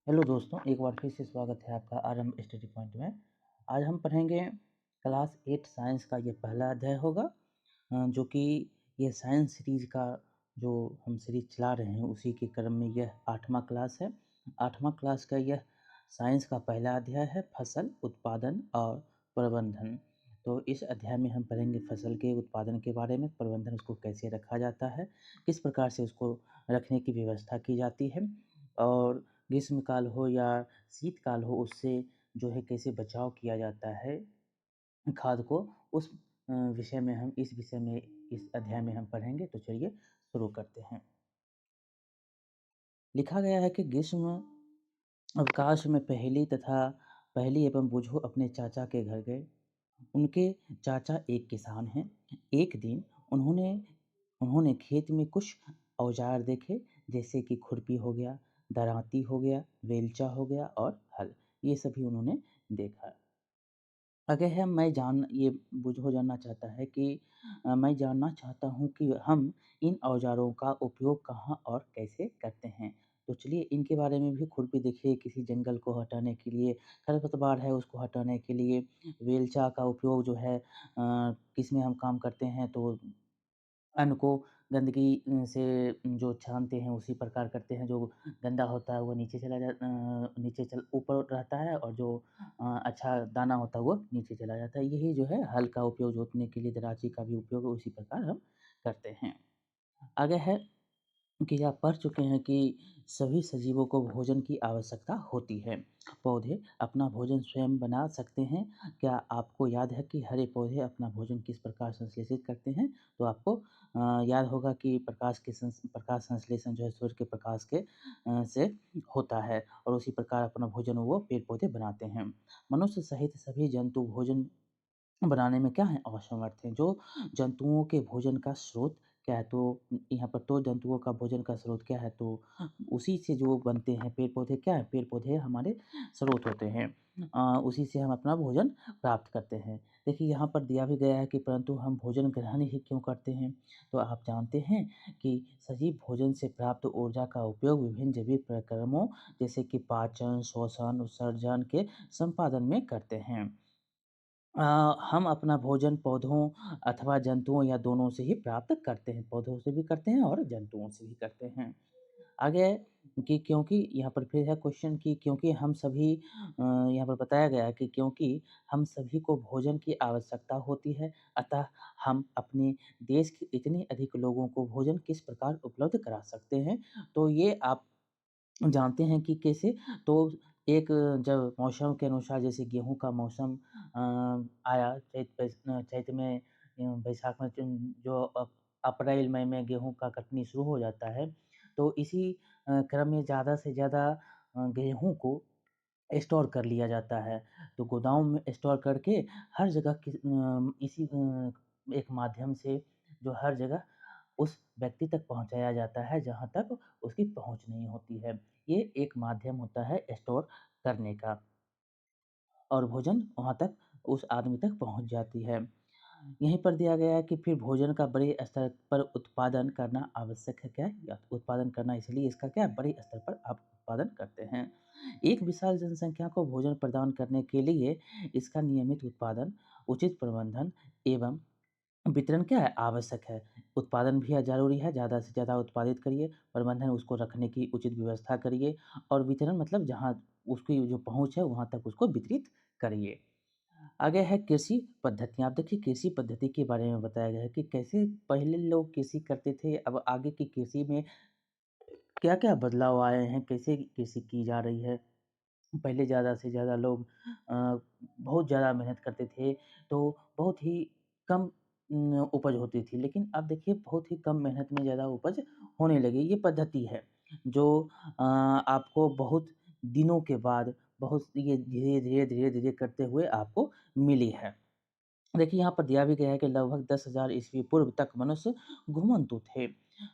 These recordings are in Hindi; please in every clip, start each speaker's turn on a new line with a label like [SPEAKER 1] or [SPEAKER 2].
[SPEAKER 1] हेलो दोस्तों, एक बार फिर से स्वागत है आपका आरंभ स्टडी पॉइंट में। आज हम पढ़ेंगे क्लास 8 साइंस का ये पहला अध्याय होगा, जो कि ये साइंस सीरीज़ का जो हम सीरीज़ चला रहे हैं उसी के क्रम में यह 8वां क्लास है। 8वां क्लास का यह साइंस का पहला अध्याय है, फसल उत्पादन और प्रबंधन। तो इस अध्याय में हम पढ़ेंगे फसल के उत्पादन के बारे में, प्रबंधन उसको कैसे रखा जाता है, किस प्रकार से उसको रखने की व्यवस्था की जाती है, और ग्रीष्मकाल हो या शीतकाल हो उससे जो है कैसे बचाव किया जाता है खाद को, उस विषय में हम इस विषय में इस अध्याय में हम पढ़ेंगे। तो चलिए शुरू करते हैं। लिखा गया है कि ग्रीष्म अवकाश में पहली एवं बूझो अपने चाचा के घर गए। उनके चाचा एक किसान हैं। एक दिन उन्होंने उन्होंने खेत में कुछ औजार देखे, जैसे कि खुरपी हो गया, दरांती हो गया, बेलचा हो गया और हल। ये सभी उन्होंने देखा। आगे है, ये बुझो जानना चाहता है कि मैं जानना चाहता हूँ कि हम इन औजारों का उपयोग कहाँ और कैसे करते हैं। तो चलिए इनके बारे में भी। खुरपी देखिए किसी जंगल को हटाने के लिए, खरपतवार है उसको हटाने के लिए। बेलचा का उपयोग जो है किस में हम काम करते हैं, तो अन्न को गंदगी से जो छानते हैं उसी प्रकार करते हैं। जो गंदा होता है वो नीचे चल ऊपर रहता है, और जो अच्छा दाना होता है वो नीचे चला जाता है। यही जो है हल का उपयोग जोतने के लिए, दरांती का भी उपयोग उसी प्रकार हम करते हैं। आगे है कि आप पढ़ चुके हैं कि सभी सजीवों को भोजन की आवश्यकता होती है। पौधे अपना भोजन स्वयं बना सकते हैं। क्या आपको याद है कि हरे पौधे अपना भोजन किस प्रकार संश्लेषित करते हैं? तो आपको याद होगा कि प्रकाश संश्लेषण जो है सूर्य के प्रकाश के से होता है, और उसी प्रकार अपना भोजन वो पेड़ पौधे बनाते हैं। मनुष्य सहित सभी जंतु भोजन बनाने में क्या है, असमर्थ हैं। जो जंतुओं के भोजन का स्रोत क्या है, तो यहाँ पर तो जंतुओं का भोजन का स्रोत क्या है, तो उसी से जो बनते हैं पेड़ पौधे। क्या है, पेड़ पौधे हमारे स्रोत होते हैं। उसी से हम अपना भोजन प्राप्त करते हैं। देखिए यहाँ पर दिया भी गया है कि परंतु हम भोजन ग्रहण ही क्यों करते हैं। तो आप जानते हैं कि सजीव भोजन से प्राप्त ऊर्जा का उपयोग विभिन्न जैविक प्रक्रमों जैसे कि पाचन, श्वसन, उत्सर्जन के संपादन में करते हैं। हम अपना भोजन पौधों अथवा जंतुओं या दोनों से ही प्राप्त करते हैं। पौधों से भी करते हैं और जंतुओं से भी करते हैं। आगे है कि क्योंकि यहाँ पर फिर है क्वेश्चन कि क्योंकि हम सभी यहाँ पर बताया गया है कि क्योंकि हम सभी को भोजन की आवश्यकता होती है, अतः हम अपने देश के इतने अधिक लोगों को भोजन किस प्रकार उपलब्ध करा सकते हैं। तो ये आप जानते हैं कि कैसे। तो एक जब मौसम के अनुसार, जैसे गेहूँ का मौसम आया चैत में, बैसाख में, जो अप्रैल मई में गेहूँ का कटनी शुरू हो जाता है। तो इसी क्रम में ज़्यादा से ज़्यादा गेहूँ को स्टोर कर लिया जाता है। तो गोदाम में स्टोर करके हर जगह एक माध्यम से जो हर जगह उस व्यक्ति तक पहुँचाया जाता है जहाँ तक उसकी पहुँच नहीं होती है। ये एक माध्यम होता है स्टोर करने का, और भोजन वहाँ तक उस आदमी तक पहुँच जाती है। यहीं पर दिया गया है कि फिर भोजन का बड़े स्तर पर उत्पादन करना आवश्यक है। क्या है? या उत्पादन करना, इसलिए इसका क्या है, बड़े स्तर पर आप उत्पादन करते हैं। एक विशाल जनसंख्या को भोजन प्रदान करने के लिए इसका नियमित उत्पादन, उचित प्रबंधन एवं वितरण क्या है, आवश्यक है। उत्पादन भी ज़रूरी है, ज़्यादा से ज़्यादा उत्पादित करिए, प्रबंधन उसको रखने की उचित व्यवस्था करिए, और वितरण मतलब जहाँ उसकी जो पहुँच है वहाँ तक उसको वितरित करिए। आगे है कृषि पद्धतियाँ। आप देखिए कृषि पद्धति के बारे में बताया गया है कि कैसे पहले लोग कृषि करते थे, अब आगे की कृषि में क्या-क्या बदलाव आए हैं, कैसे कृषि की जा रही है। पहले ज़्यादा से ज़्यादा लोग बहुत ज़्यादा मेहनत करते थे, तो बहुत ही कम उपज होती थी। लेकिन अब देखिए बहुत ही कम मेहनत में ज़्यादा उपज होने लगी। ये पद्धति है जो आपको बहुत दिनों के बाद, बहुत ये धीरे-धीरे करते हुए आपको मिली है। देखिए यहाँ पर दिया भी गया है कि लगभग 10,000 ईस्वी पूर्व तक मनुष्य घुमंतु थे।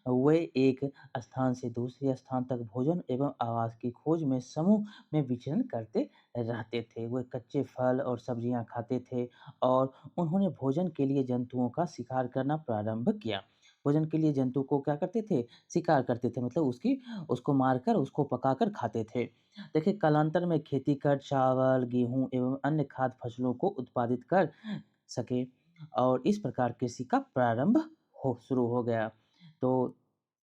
[SPEAKER 1] वे एक स्थान से दूसरे स्थान तक भोजन एवं आवास की खोज में समूह में विचरण करते रहते थे। वे कच्चे फल और सब्जियां खाते थे, और उन्होंने भोजन के लिए जंतुओं का शिकार करना प्रारंभ किया। भोजन के लिए जंतु को क्या करते थे? शिकार करते थे मतलब उसको मारकर, उसको पकाकर खाते थे। देखिए कालांतर में खेती कर चावल, गेहूँ एवं अन्य खाद्य फसलों को उत्पादित कर सके और इस प्रकार कृषि का प्रारंभ हो शुरू हो गया। तो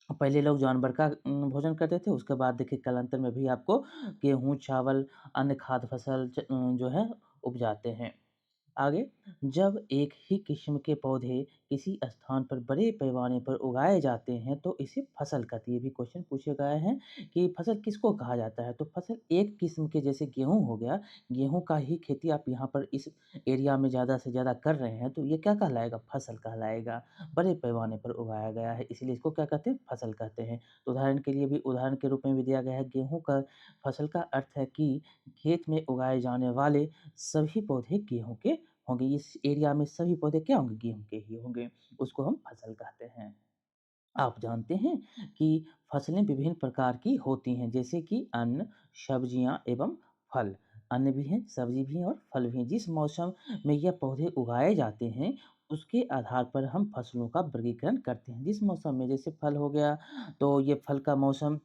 [SPEAKER 1] पहले लोग जानवर का भोजन करते थे, उसके बाद देखिए कालांतर में भी आपको गेहूँ, चावल, अन्य खाद्य फसल जो है उपजाते हैं। आगे जब एक ही किस्म के पौधे किसी स्थान पर बड़े पैमाने पर उगाए जाते हैं तो इसे फसल कहते हैं। ये भी क्वेश्चन पूछे गए हैं कि फसल किसको कहा जाता है? तो फसल एक किस्म के जैसे गेहूँ हो गया, गेहूँ का ही खेती आप यहाँ पर इस एरिया में ज़्यादा से ज़्यादा कर रहे हैं तो ये क्या कहलाएगा? फसल कहलाएगा। बड़े पैमाने पर उगाया गया है इसलिए इसको क्या कहते हैं? फसल कहते हैं। तो उदाहरण के रूप में भी दिया गया है गेहूँ का फसल का अर्थ है कि खेत में उगाए जाने वाले सभी पौधे गेहूँ के होंगे। इस एरिया में सभी पौधे क्या होंगे? गेहूँ के ही होंगे। उसको हम फसल कहते हैं। आप जानते हैं कि फसलें विभिन्न प्रकार की होती हैं जैसे कि अन्न, सब्जियाँ एवं फल। अन्न भी हैं, सब्जी भी हैं और फल भी हैं। जिस मौसम में यह पौधे उगाए जाते हैं, उसके आधार पर हम फसलों का वर्गीकरण करते हैं। जिस मौसम में जैसे फल हो गया, तो ये फल का मौसम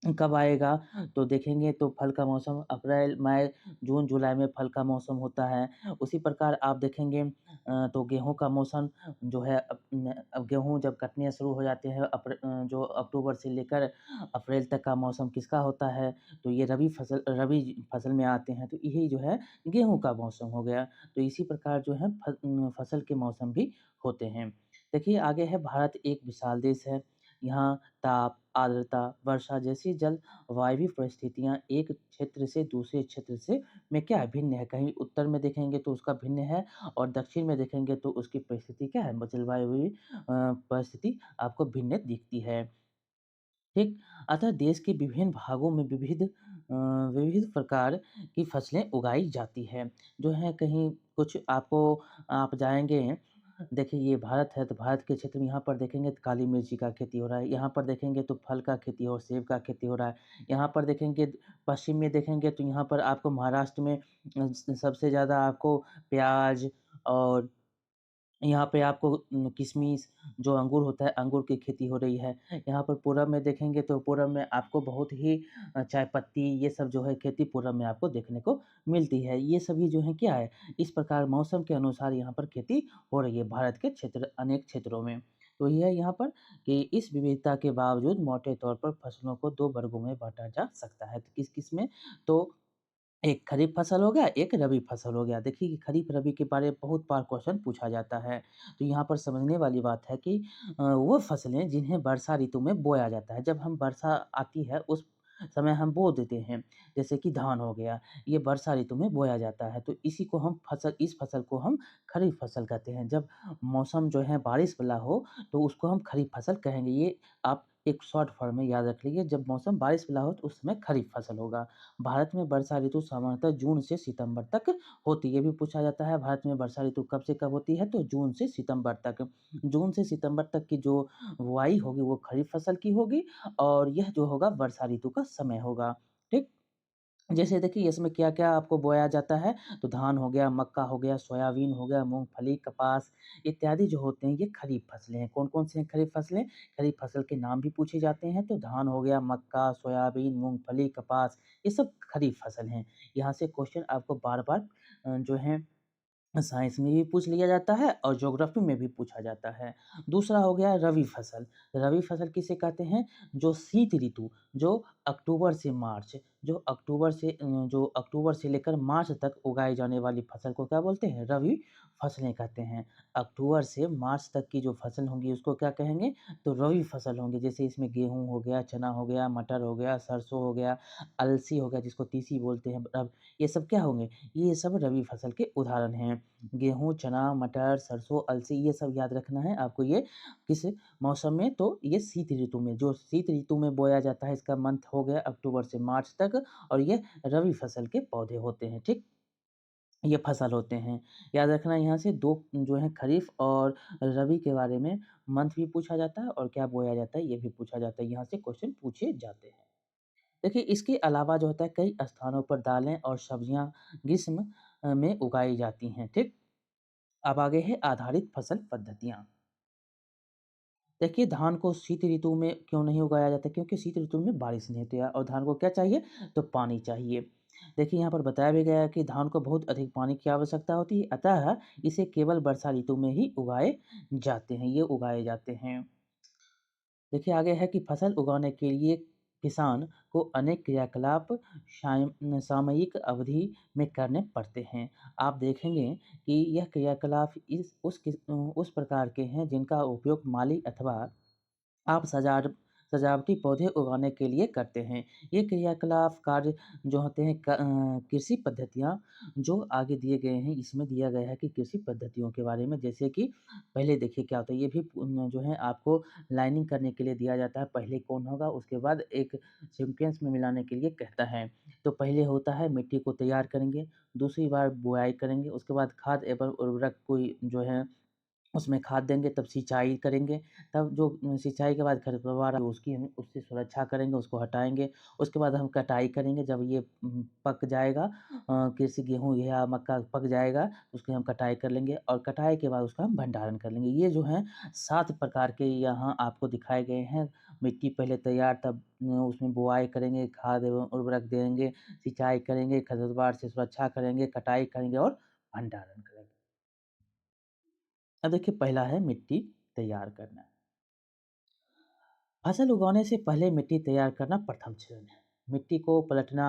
[SPEAKER 1] कब आएगा? तो देखेंगे तो फल का मौसम अप्रैल, मई, जून, जुलाई में फल का मौसम होता है। उसी प्रकार आप देखेंगे तो गेहूँ का मौसम जो है अब गेहूँ जब कटने शुरू हो जाते हैं जो अक्टूबर से लेकर अप्रैल तक का मौसम किसका होता है? तो ये रबी फसल में आते हैं, तो यही जो है गेहूँ का मौसम हो गया। तो इसी प्रकार जो है फसल के मौसम भी होते हैं। देखिए आगे है भारत एक विशाल देश है। यहाँ ताप, आर्द्रता, वर्षा जैसी जलवायु परिस्थितियाँ एक क्षेत्र से दूसरे क्षेत्र से में क्या है भिन्न है। कहीं उत्तर में देखेंगे तो उसका भिन्न है और दक्षिण में देखेंगे तो उसकी परिस्थिति क्या है जलवायु परिस्थिति आपको भिन्न दिखती है। ठीक? अतः देश के विभिन्न भागों में विविध प्रकार की फसलें उगाई जाती है। जो है कहीं कुछ आपको आप जाएँगे देखिए ये भारत है तो भारत के क्षेत्र में यहाँ पर देखेंगे तो काली मिर्ची का खेती हो रहा है। यहाँ पर देखेंगे तो फल का खेती और सेब का खेती हो रहा है। यहाँ पर देखेंगे पश्चिम में देखेंगे तो यहाँ पर आपको महाराष्ट्र में सबसे ज़्यादा आपको प्याज़ और यहाँ पे आपको किशमिश जो अंगूर होता है, अंगूर की खेती हो रही है। यहाँ पर पूरब में देखेंगे तो पूरब में आपको बहुत ही चाय पत्ती ये सब जो है खेती पूरब में आपको देखने को मिलती है। ये सभी जो है क्या है, इस प्रकार मौसम के अनुसार यहाँ पर खेती हो रही है भारत के अनेक क्षेत्रों में। तो ये है यहाँ पर कि इस विविधता के बावजूद मोटे तौर पर फसलों को 2 वर्गों में बाँटा जा सकता है। तो किस-किस में? तो एक खरीफ फसल हो गया, एक रबी फसल हो गया। देखिए कि खरीफ-रबी के बारे में बहुत बार क्वेश्चन पूछा जाता है। तो यहाँ पर समझने वाली बात है कि वो फसलें जिन्हें वर्षा ऋतु में बोया जाता है। जब हम वर्षा आती है उस समय हम बो देते हैं। जैसे कि धान हो गया, ये वर्षा ऋतु में बोया जाता है। तो इस फसल को हम खरीफ फसल कहते हैं। जब मौसम जो है बारिश वाला हो तो उसको हम खरीफ फसल कहेंगे। ये आप एक शॉर्ट फॉर्म में याद रख लीजिए जब मौसम बारिश वाला हो तो उस समय खरीफ फसल होगा। भारत में वर्षा ऋतु सामान्यतः जून से सितंबर तक होती है। ये भी पूछा जाता है भारत में वर्षा ऋतु कब से कब होती है? तो जून से सितंबर तक। जून से सितंबर तक की जो बुआई होगी वो खरीफ फसल की होगी और यह जो होगा वर्षा ऋतु का समय होगा। ठीक? जैसे देखिए इसमें क्या-क्या आपको बोया जाता है, तो धान हो गया, मक्का हो गया, सोयाबीन हो गया, मूँगफली, कपास इत्यादि जो होते हैं ये खरीफ फसलें हैं। कौन-कौन से हैं खरीफ फसलें? खरीफ फसल के नाम भी पूछे जाते हैं, तो धान हो गया, मक्का, सोयाबीन, मूँगफली, कपास ये सब खरीफ फसल हैं। यहाँ से क्वेश्चन आपको बार-बार जो है साइंस में भी पूछ लिया जाता है और ज्योग्राफी में भी पूछा जाता है। दूसरा हो गया रबी फसल। रबी फसल किसे कहते हैं? जो शीत ऋतु जो अक्टूबर से मार्च जो अक्टूबर से लेकर मार्च तक उगाई जाने वाली फसल को क्या बोलते हैं? रबी फसलें कहते हैं। अक्टूबर से मार्च तक की जो फसल होंगी उसको क्या कहेंगे? तो रबी फसल होंगी। जैसे इसमें गेहूँ हो गया, चना हो गया, मटर हो गया, सरसों हो गया, अलसी हो गया जिसको तीसी बोलते हैं। अब ये सब क्या होंगे? ये सब रबी फसल के उदाहरण हैं। गेहूँ, चना, मटर, सरसों, अलसी ये सब याद रखना है आपको ये किस मौसम में तो ये शीत ऋतु में जो शीत ऋतु में बोया जाता है इसका मंथ हो गया अक्टूबर से मार्च तक और ये रबी फसल के पौधे होते हैं, ठीक? ये फसल होते हैं। याद रखना यहाँ से 2 जो है खरीफ और रबी के बारे में मंथ भी पूछा जाता है और क्या बोया जाता है ये भी पूछा जाता है। यहाँ से क्वेश्चन पूछे जाते हैं। देखिए इसके अलावा जो होता है कई स्थानों पर दालें और सब्जियाँ ग्रीष्म में उगाई जाती हैं, ठीक? अब आगे है आधारित फसल पद्धतियाँ। देखिए, धान को शीत ऋतु में क्यों नहीं उगाया जाता? क्योंकि शीत ऋतु में बारिश नहीं होती है और धान को क्या चाहिए? तो पानी चाहिए। देखिए, यहाँ पर बताया भी गया है कि धान को बहुत अधिक पानी की आवश्यकता होती है, अतः इसे केवल वर्षा ऋतु में ही उगाए जाते हैं। देखिए, आगे है कि फसल उगाने के लिए किसान को अनेक क्रियाकलाप सामयिक अवधि में करने पड़ते हैं। आप देखेंगे कि यह क्रियाकलाप उस प्रकार के हैं जिनका उपयोग माली अथवा आप सजावटी पौधे उगाने के लिए करते हैं। ये क्रियाकलाप कार्य जो होते हैं कृषि पद्धतियाँ जो आगे दिए गए हैं, इसमें दिया गया है कि कृषि पद्धतियों के बारे में, जैसे कि पहले देखिए क्या होता है, ये भी जो है आपको लाइनिंग करने के लिए दिया जाता है। पहले कौन होगा, उसके बाद एक सीक्वेंस में मिलाने के लिए कहता है। तो पहले होता है मिट्टी को तैयार करेंगे, दूसरी बार बुआई करेंगे, उसके बाद खाद एवं उर्वरक कोई जो है उसमें खाद देंगे, तब सिंचाई करेंगे, तब जो सिंचाई के बाद खरपतवार है उसकी हम उससे सुरक्षा करेंगे, उसको हटाएँगे। उसके बाद हम कटाई करेंगे, जब ये पक जाएगा कृषि गेहूँ या मक्का पक जाएगा, उसकी हम कटाई कर लेंगे और कटाई के बाद उसका हम भंडारण कर लेंगे। ये जो हैं 7 प्रकार के यहाँ आपको दिखाए गए हैं। मिट्टी पहले तैयार, तब उसमें बुआई करेंगे, खाद एवं उर्वरक देंगे, सिंचाई करेंगे, खरपतवार से सुरक्षा करेंगे, कटाई करेंगे और भंडारण करेंगे। अब देखिए, पहला है मिट्टी तैयार करना। फसल उगाने से पहले मिट्टी तैयार करना प्रथम चरण है। मिट्टी को पलटना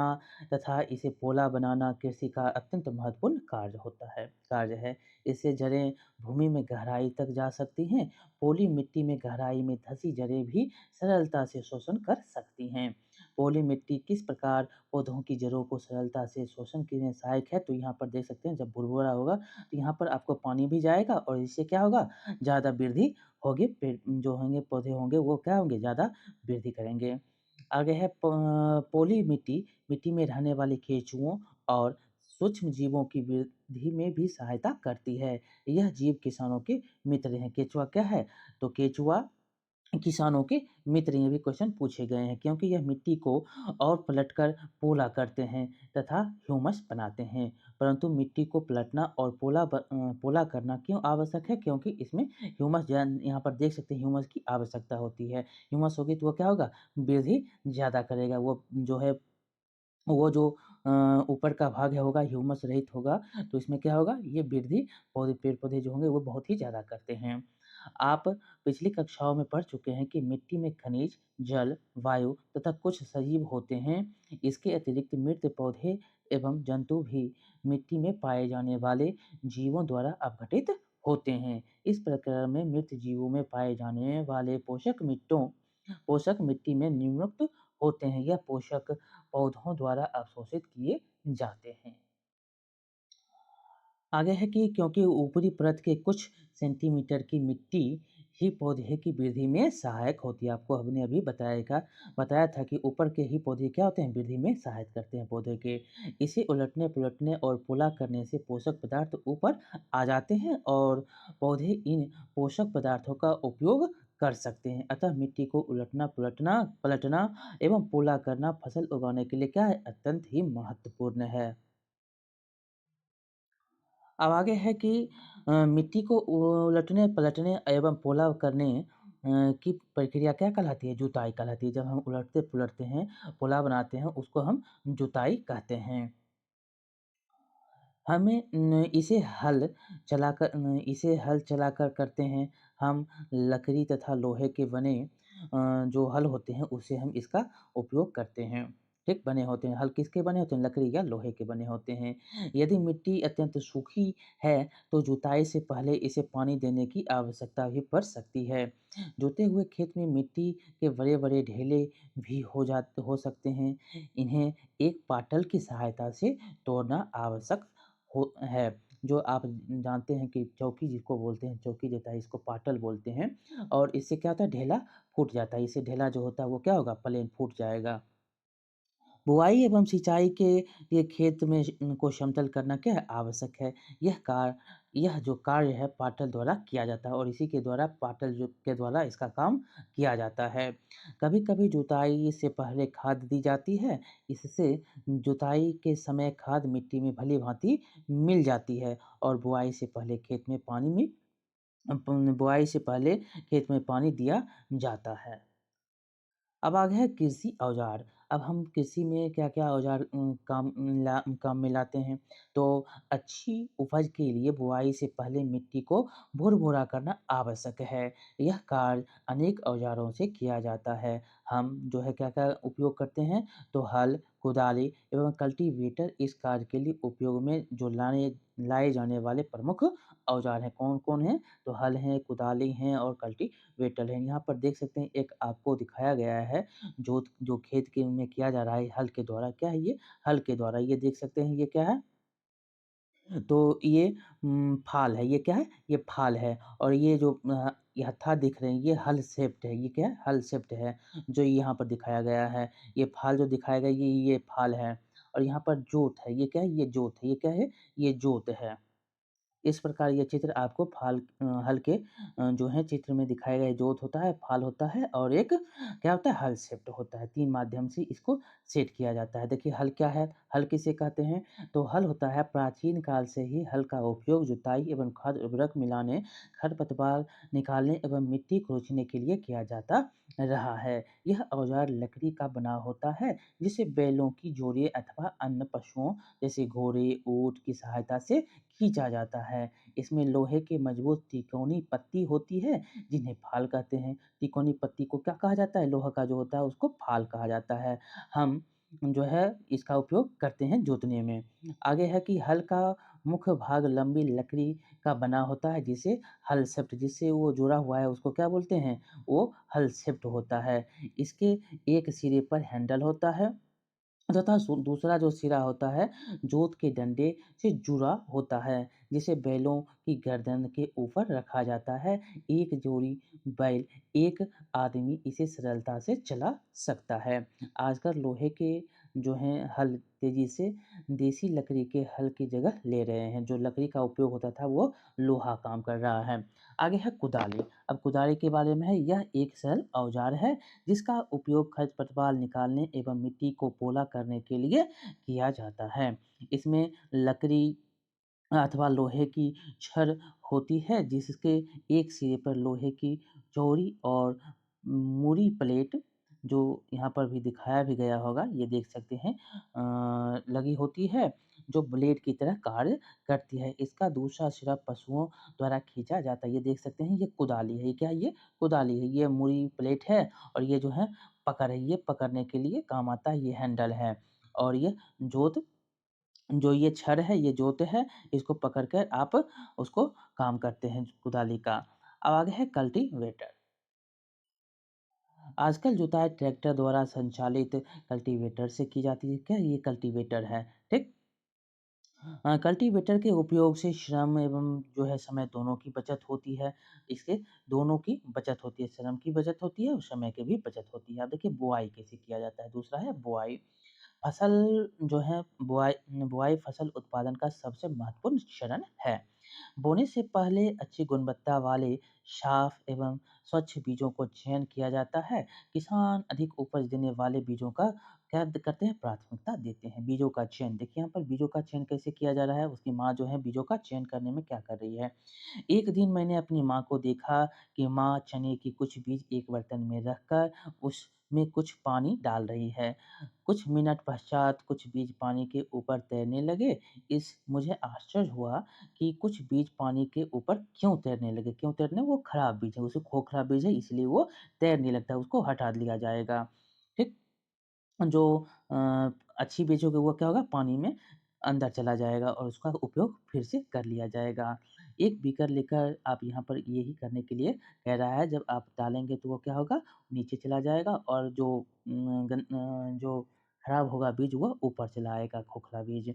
[SPEAKER 1] तथा इसे पोला बनाना कृषि का अत्यंत महत्वपूर्ण कार्य है। इससे जड़ें भूमि में गहराई तक जा सकती हैं। पोली मिट्टी में गहराई में धंसी जड़ें भी सरलता से शोषण कर सकती हैं। पोली मिट्टी किस प्रकार पौधों की जड़ों को सरलता से शोषण के लिए सहायक है, तो यहाँ पर देख सकते हैं, जब भुरभुरा होगा तो यहाँ पर आपको पानी भी जाएगा और इससे क्या होगा, ज़्यादा वृद्धि होगी, पेड़ जो होंगे पौधे होंगे वो क्या होंगे, ज़्यादा वृद्धि करेंगे। आगे है पोली मिट्टी, मिट्टी में रहने वाले केंचुओं और सूक्ष्म जीवों की वृद्धि में भी सहायता करती है। यह जीव किसानों के मित्र हैं। केंचुआ क्या है? तो केंचुआ किसानों के मित्र, ये भी क्वेश्चन पूछे गए हैं, क्योंकि यह मिट्टी को और पलटकर पोला करते हैं तथा ह्यूमस बनाते हैं। परंतु मिट्टी को पलटना और पोला करना क्यों आवश्यक है? क्योंकि इसमें यहाँ पर देख सकते हैं ह्यूमस की आवश्यकता होती है। ह्यूमस होगी तो वो क्या होगा, वृद्धि ज़्यादा करेगा। वो जो है वो जो ऊपर का भाग है होगा ह्यूमस रहित होगा, तो इसमें क्या होगा, ये वृद्धि पेड़-पौधे जो होंगे वो बहुत ही ज़्यादा करते हैं। आप पिछली कक्षाओं में पढ़ चुके हैं कि मिट्टी में खनिज, जल, वायु तथा कुछ सजीव होते हैं। इसके अतिरिक्त मृत पौधे एवं जंतु भी मिट्टी में पाए जाने वाले जीवों द्वारा अपघटित होते हैं। इस प्रक्रिया में मृत जीवों में पाए जाने वाले पोषक मिट्टी में निम्नयुक्त होते हैं। यह पोषक पौधों द्वारा अवशोषित किए जाते हैं। आगे है कि क्योंकि ऊपरी परत के कुछ सेंटीमीटर की मिट्टी ही पौधे की वृद्धि में सहायक होती है। आपको हमने अभी बताया था कि ऊपर के ही पौधे क्या होते हैं, वृद्धि में सहायता करते हैं पौधे के। इसे उलटने-पुलटने और पोला करने से पोषक पदार्थ ऊपर आ जाते हैं और पौधे इन पोषक पदार्थों का उपयोग कर सकते हैं। अतः मिट्टी को पलटना एवं पोला करना फसल उगाने के लिए क्या है, अत्यंत ही महत्वपूर्ण है। अब आगे है कि मिट्टी को उलटने-पलटने एवं पोला करने की प्रक्रिया क्या कहलाती है? जुताई कहलाती है। जब हम उलटते-पुलटते हैं, पोला बनाते हैं, उसको हम जुताई कहते हैं। हमें इसे हल चलाकर करते हैं। हम लकड़ी तथा लोहे के बने जो हल होते हैं, उससे हम इसका उपयोग करते हैं। ठीक, बने होते हैं। हल किसके बने होते हैं? लकड़ी या लोहे के बने होते हैं। यदि मिट्टी अत्यंत सूखी है, तो जुताई से पहले इसे पानी देने की आवश्यकता भी पड़ सकती है। जोते हुए खेत में मिट्टी के बड़े-बड़े ढेले भी हो सकते हैं। इन्हें एक पाटल की सहायता से तोड़ना आवश्यक है। जो आप जानते हैं कि चौकी जिसको बोलते हैं, चौकी जोताई इसको पाटल बोलते हैं और इससे क्या होता है, ढेला फूट जाता है। इससे ढेला जो होता है वो क्या होगा, प्लेन फूट जाएगा। बुआई एवं सिंचाई के लिए खेत में को समतल करना क्या है, आवश्यक है। यह जो कार्य है पाटल द्वारा किया जाता है और इसी के द्वारा के द्वारा इसका काम किया जाता है। कभी-कभी जुताई से पहले खाद दी जाती है। इससे जुताई के समय खाद मिट्टी में भली-भाँति मिल जाती है और बुआई से पहले खेत में बुआई से पहले खेत में पानी दिया जाता है। अब आ गया है कृषि औजार। अब हम कृषि में क्या-क्या औजार काम में लाते हैं। तो अच्छी उपज के लिए बुआई से पहले मिट्टी को भुरभुरा करना आवश्यक है। यह कार्य अनेक औजारों से किया जाता है। हम जो है क्या-क्या उपयोग करते हैं, तो हल, कुदाली एवं कल्टीवेटर इस कार्य के लिए उपयोग में जो लाए जाने वाले प्रमुख औजार हैं। कौन-कौन हैं? तो हल हैं, कुदाली हैं और कल्टीवेटर हैं। यहाँ पर देख सकते हैं, एक आपको दिखाया गया है जो खेत के में किया जा रहा है हल के द्वारा। क्या है ये? हल के द्वारा। ये देख सकते हैं, ये क्या है? तो ये फाल है। ये क्या है? ये फाल है। और ये जो ये हत्था दिख रहे हैं, ये हल शेप्ड है। ये क्या है? हल शेप्ड है, जो यहाँ पर दिखाया गया है। ये फाल जो दिखाया गया, ये फाल है। और यहाँ पर जोत है। ये क्या है? ये जोत है। ये क्या है? ये जोत है। इस प्रकार ये चित्र आपको हल के जो है चित्र में दिखाए गए जोत होता है, फाल होता है और एक क्या होता है, हल शिफ्ट होता है। 3 माध्यम से इसको सेट किया जाता है। देखिए हल क्या है? हल किसे कहते हैं? तो हल होता है प्राचीन काल से ही हल का उपयोग जुताई एवं खाद उर्वरक मिलाने, खरपतवार निकालने एवं मिट्टी खोदने के लिए किया जाता रहा है। यह औजार लकड़ी का बना होता है, जिसे बैलों की जोड़ियाँ अथवा अन्य पशुओं जैसे घोड़े, ऊँट की सहायता से खींचा जाता है। इसमें लोहे की मजबूत तिकोनी पत्ती होती है, जिन्हें फाल कहते हैं। तिकोनी पत्ती को क्या कहा जाता है? लोहा का जो होता है उसको फाल कहा जाता है। हम जो है इसका उपयोग करते हैं जोतने में। आगे है कि हल का मुख्य भाग लंबी लकड़ी का बना होता है, जिसे हल शेफ्ट जिससे वो जुड़ा हुआ है उसको क्या बोलते हैं? वो हल शेफ्ट होता है। इसके एक सिरे पर हैंडल होता है तथा दूसरा जो सिरा होता है जोत के डंडे से जुड़ा होता है, जिसे बैलों की गर्दन के ऊपर रखा जाता है। एक जोड़ी बैल एक आदमी इसे सरलता से चला सकता है। आजकल लोहे के जो हैं हल तेजी से देसी लकड़ी के हल की जगह ले रहे हैं। जो लकड़ी का उपयोग होता था वो लोहा काम कर रहा है। आगे है कुदाली। अब कुदाली के बारे में है, यह एक सरल औजार है जिसका उपयोग खरपतवार निकालने एवं मिट्टी को पोला करने के लिए किया जाता है। इसमें लकड़ी अथवा लोहे की छड़ होती है, जिसके एक सिरे पर लोहे की चौड़ी और मुड़ी प्लेट जो यहाँ पर भी दिखाया भी गया होगा, ये देख सकते हैं लगी होती है, जो ब्लेड की तरह कार्य करती है। इसका दूसरा सिरा पशुओं द्वारा खींचा जाता है। ये देख सकते हैं, ये कुदाली है। ये क्या है? ये कुदाली है। ये मुड़ी प्लेट है और ये जो है पकड़ है। ये पकड़ने के लिए काम आता है। ये हैंडल है और ये जोत जो ये छड़ है, ये जोत है, इसको पकड़ कर आप उसको काम करते हैं कुदाली का। अब आगे है कल्टीवेटर। आजकल जुताई ट्रैक्टर द्वारा संचालित कल्टीवेटर से की जाती है। क्या ये कल्टीवेटर है? ठीक। कल्टीवेटर के उपयोग से श्रम एवं जो है समय दोनों की बचत होती है। इसके दोनों की बचत होती है, श्रम की बचत होती है और समय की भी बचत होती है। अब देखिए बुआई कैसे किया जाता है। दूसरा है बुआई। फसल जो है बुआई बुआई फसल उत्पादन का सबसे महत्वपूर्ण चरण है। बोने से पहले अच्छी गुणवत्ता वाले साफ एवं स्वच्छ बीजों को चयन किया जाता है। किसान अधिक उपज देने वाले बीजों का क्या करते हैं? प्राथमिकता देते हैं। बीजों का चयन देखिए यहाँ पर बीजों का चयन कैसे किया जा रहा है? उसकी माँ जो है बीजों का चयन करने में क्या कर रही है? एक दिन मैंने अपनी माँ को देखा कि माँ चने के कुछ बीज एक बर्तन में रखकर उसमें कुछ पानी डाल रही है। कुछ मिनट पश्चात कुछ बीज पानी के ऊपर तैरने लगे। इस मुझे आश्चर्य हुआ कि कुछ बीज पानी के ऊपर क्यों तैरने लगे? क्यों तैरने? वो खराब बीज है, उसे खोखला बीज है इसलिए वो तैरने लगता है, उसको हटा दिया जाएगा। ठीक? जो अ, अच्छी बीज होगी वो क्या होगा? पानी में अंदर चला जाएगा और उसका उपयोग फिर से कर लिया जाएगा। एक बीकर लेकर आप यहाँ पर यही करने के लिए कह रहा है, जब आप डालेंगे तो वो क्या होगा? नीचे चला जाएगा और जो खराब होगा बीज वो ऊपर चला आएगा, खोखला बीज।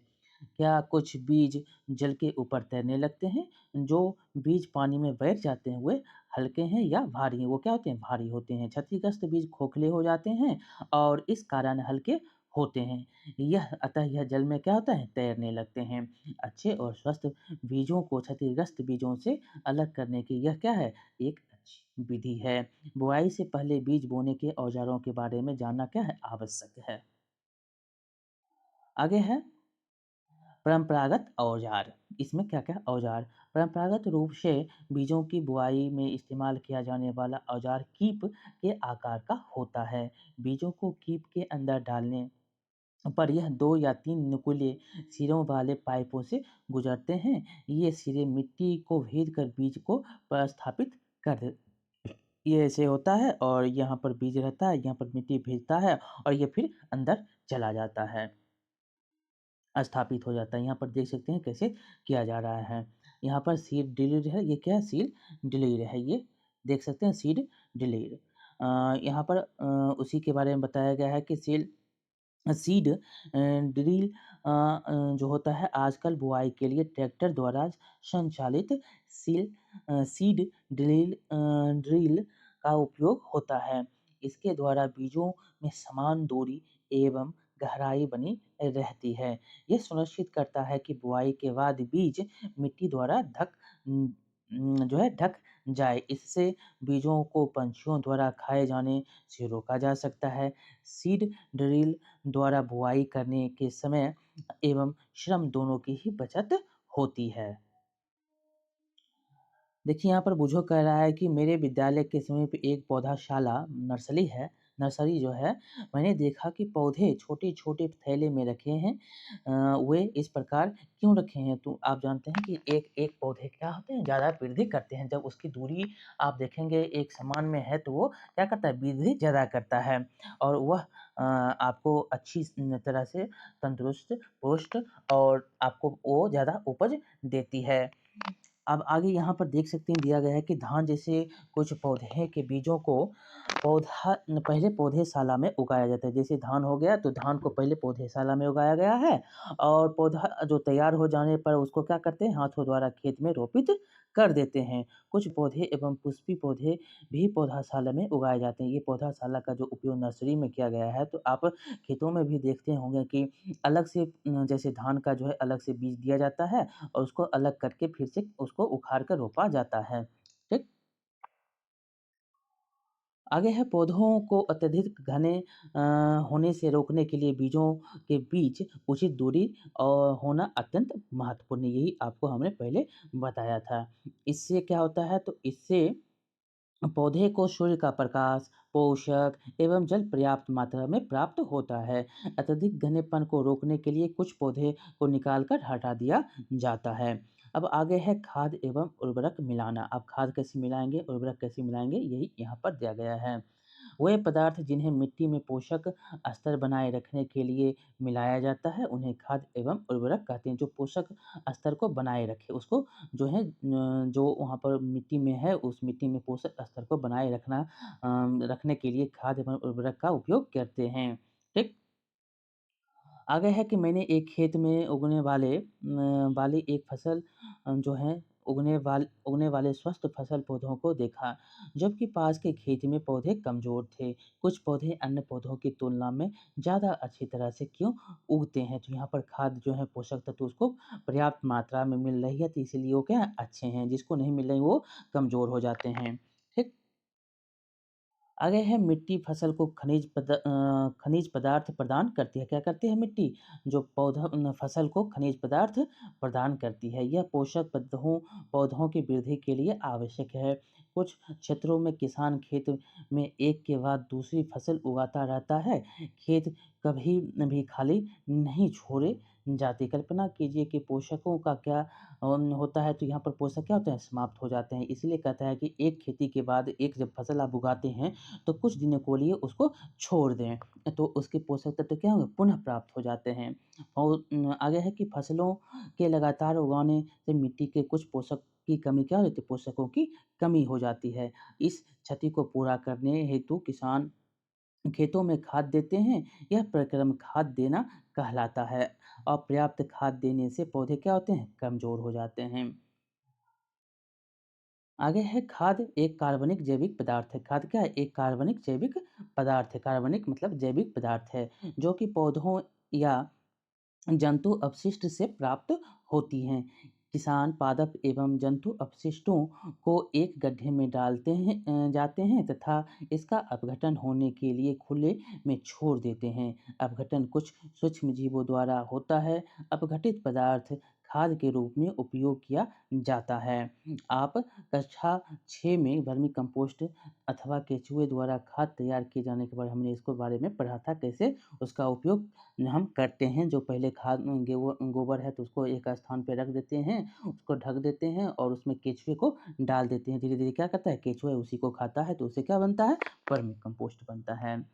[SPEAKER 1] क्या कुछ बीज जल के ऊपर तैरने लगते हैं? जो बीज पानी में बैठ जाते हैं वे हल्के हैं या भारी हैं? वो क्या होते हैं? भारी होते हैं। क्षतिग्रस्त बीज खोखले हो जाते हैं और इस कारण हल्के होते हैं। यह जल में क्या होता है? तैरने लगते हैं। अच्छे और स्वस्थ बीजों को क्षतिग्रस्त बीजों से अलग करने की यह क्या है? एक अच्छी विधि है। बुआई से पहले बीज बोने के औजारों के बारे में जानना क्या है? आवश्यक है। आगे है परंपरागत औजार, इसमें क्या-क्या औजार? परंपरागत रूप से बीजों की बुआई में इस्तेमाल किया जाने वाला औजार कीप के आकार का होता है। बीजों को कीप के अंदर डालने पर यह 2 या 3 नुकीले सिरों वाले पाइपों से गुजरते हैं। ये सिरे मिट्टी को भेद कर बीज को प्रतिस्थापित कर दे ये ऐसे होता है और यहाँ पर बीज रहता है, यहाँ पर मिट्टी भेजता है और ये फिर अंदर चला जाता है, स्थापित हो जाता है। यहाँ पर देख सकते हैं कैसे किया जा रहा है। यहाँ पर सीड ड्रिल है, ये क्या है? सीड ड्रिल है ये, देख सकते हैं सीड ड्रिल। यहाँ पर उसी के बारे में बताया गया है कि सीड ड्रिल जो होता है आजकल बुआई के लिए ट्रैक्टर द्वारा संचालित सीड ड्रिल का उपयोग होता है। इसके द्वारा बीजों में समान दूरी एवं गहराई बनी रहती है। यह सुनिश्चित करता है कि बुआई के बाद बीज मिट्टी द्वारा जो है ढक जाए। इससे बीजों को पंछियों द्वारा खाए जाने से रोका जा सकता है। सीड ड्रिल द्वारा बुआई करने के समय एवं श्रम दोनों की ही बचत होती है। देखिए यहाँ पर बुझो कह रहा है कि मेरे विद्यालय के समीप एक पौधाशाला नर्सरी जो है, मैंने देखा कि पौधे छोटे-छोटे थैले में रखे हैं। वे इस प्रकार क्यों रखे हैं? तो आप जानते हैं कि एक-एक पौधे क्या होते हैं, ज़्यादा वृद्धि करते हैं। जब उसकी दूरी आप देखेंगे एक समान में है, तो वो क्या करता है, वृद्धि ज़्यादा करता है और वह आपको अच्छी तरह से तंदुरुस्त, पुष्ट और आपको वो ज़्यादा उपज देती है। अब आगे यहाँ पर देख सकते हैं दिया गया है कि धान जैसे कुछ पौधे के बीजों को पहले पौधेशाला में उगाया जाता है। जैसे धान हो गया तो धान को पहले पौधेशाला में उगाया गया है और पौधा जो तैयार हो जाने पर उसको क्या करते हैं हाथों द्वारा खेत में रोपित कर देते हैं। कुछ पौधे एवं पुष्पी पौधे भी पौधाशाला में उगाए जाते हैं। ये पौधाशाला का जो उपयोग नर्सरी में किया गया है, तो आप खेतों में भी देखते होंगे कि अलग से जैसे धान का जो है अलग से बीज दिया जाता है और उसको अलग करके फिर से उसको उखाड़ कर रोपा जाता है। ठीक? आगे है पौधों को अत्यधिक घने होने से रोकने के लिए बीजों के बीच उचित दूरी होना अत्यंत महत्वपूर्ण है। यही आपको हमने पहले बताया था। इससे क्या होता है तो इससे पौधे को सूर्य का प्रकाश, पोषक एवं जल पर्याप्त मात्रा में प्राप्त होता है। अत्यधिक घनेपन को रोकने के लिए कुछ पौधे को निकाल कर हटा दिया जाता है। अब आगे है खाद एवं उर्वरक मिलाना। अब खाद कैसे मिलाएँगे, उर्वरक कैसे मिलाएँगे, यही यहाँ पर दिया गया है। वे पदार्थ जिन्हें मिट्टी में पोषक स्तर बनाए रखने के लिए मिलाया जाता है, उन्हें खाद एवं उर्वरक कहते हैं। जो पोषक स्तर को बनाए रखे, उसको जो है जो वहाँ पर मिट्टी में है, उस मिट्टी में पोषक स्तर को बनाए रखने के लिए खाद एवं उर्वरक का उपयोग करते हैं। ठीक? आगे है कि मैंने एक खेत में वाली एक फसल जो है उगने वाले स्वस्थ फसल पौधों को देखा, जबकि पास के खेत में पौधे कमज़ोर थे। कुछ पौधे अन्य पौधों की तुलना में ज़्यादा अच्छी तरह से क्यों उगते हैं? तो यहाँ पर खाद जो है पोषक तत्व उसको पर्याप्त मात्रा में मिल रही है, तो इसीलिए वो क्या है अच्छे हैं, जिसको नहीं मिल रही वो कमज़ोर हो जाते हैं। ठीक? आगे है मिट्टी फसल को खनिज पदार्थ प्रदान करती है। क्या करती है मिट्टी? जो फसल को खनिज पदार्थ प्रदान करती है। यह पोषक पौधों की वृद्धि के लिए आवश्यक है। कुछ क्षेत्रों में किसान खेत में एक के बाद दूसरी फसल उगाता रहता है। खेत कभी भी खाली नहीं छोड़े जाते। कल्पना कीजिए कि पोषकों का क्या होता है, तो यहाँ पर पोषक क्या होते हैं? समाप्त हो जाते हैं। इसलिए कहता है कि एक खेती के बाद एक जब फसल आप उगाते हैं तो कुछ दिनों के लिए उसको छोड़ दें, तो उसके पोषक तत्व क्या होंगे? पुनः प्राप्त हो जाते हैं। और आगे है कि फसलों के लगातार उगाने से मिट्टी के कुछ पोषक की कमी क्या हो जाती है? पोषकों की कमी हो जाती है। इस क्षति को पूरा करने हेतु किसान खेतों में खाद देते हैं। यह प्रक्रम खाद देना कहलाता है। अपर्याप्त खाद देने से पौधे क्या होते हैं? कमज़ोर हो जाते हैं। आगे है खाद एक कार्बनिक जैविक पदार्थ है। खाद क्या है? एक कार्बनिक जैविक पदार्थ है। कार्बनिक मतलब जैविक पदार्थ है, जो कि पौधों या जंतु अपशिष्ट से प्राप्त होती हैं। किसान पादप एवं जंतु अपशिष्टों को एक गड्ढे में जाते हैं तथा इसका अपघटन होने के लिए खुले में छोड़ देते हैं। अपघटन कुछ सूक्ष्म जीवों द्वारा होता है। अपघटित पदार्थ खाद के रूप में उपयोग किया जाता है। आप कक्षा 6 में वर्मी कंपोस्ट अथवा केचुए द्वारा खाद तैयार किए जाने के बाद हमने इसको बारे में पढ़ा था, कैसे उसका उपयोग हम करते हैं। जो पहले खाद गोबर है तो उसको एक स्थान पे रख देते हैं, उसको ढक देते हैं और उसमें केचुए को डाल देते हैं। धीरे-धीरे क्या करता है, केचुआ उसी को खाता है तो उससे क्या बनता है, वर्मी कंपोस्ट बनता है।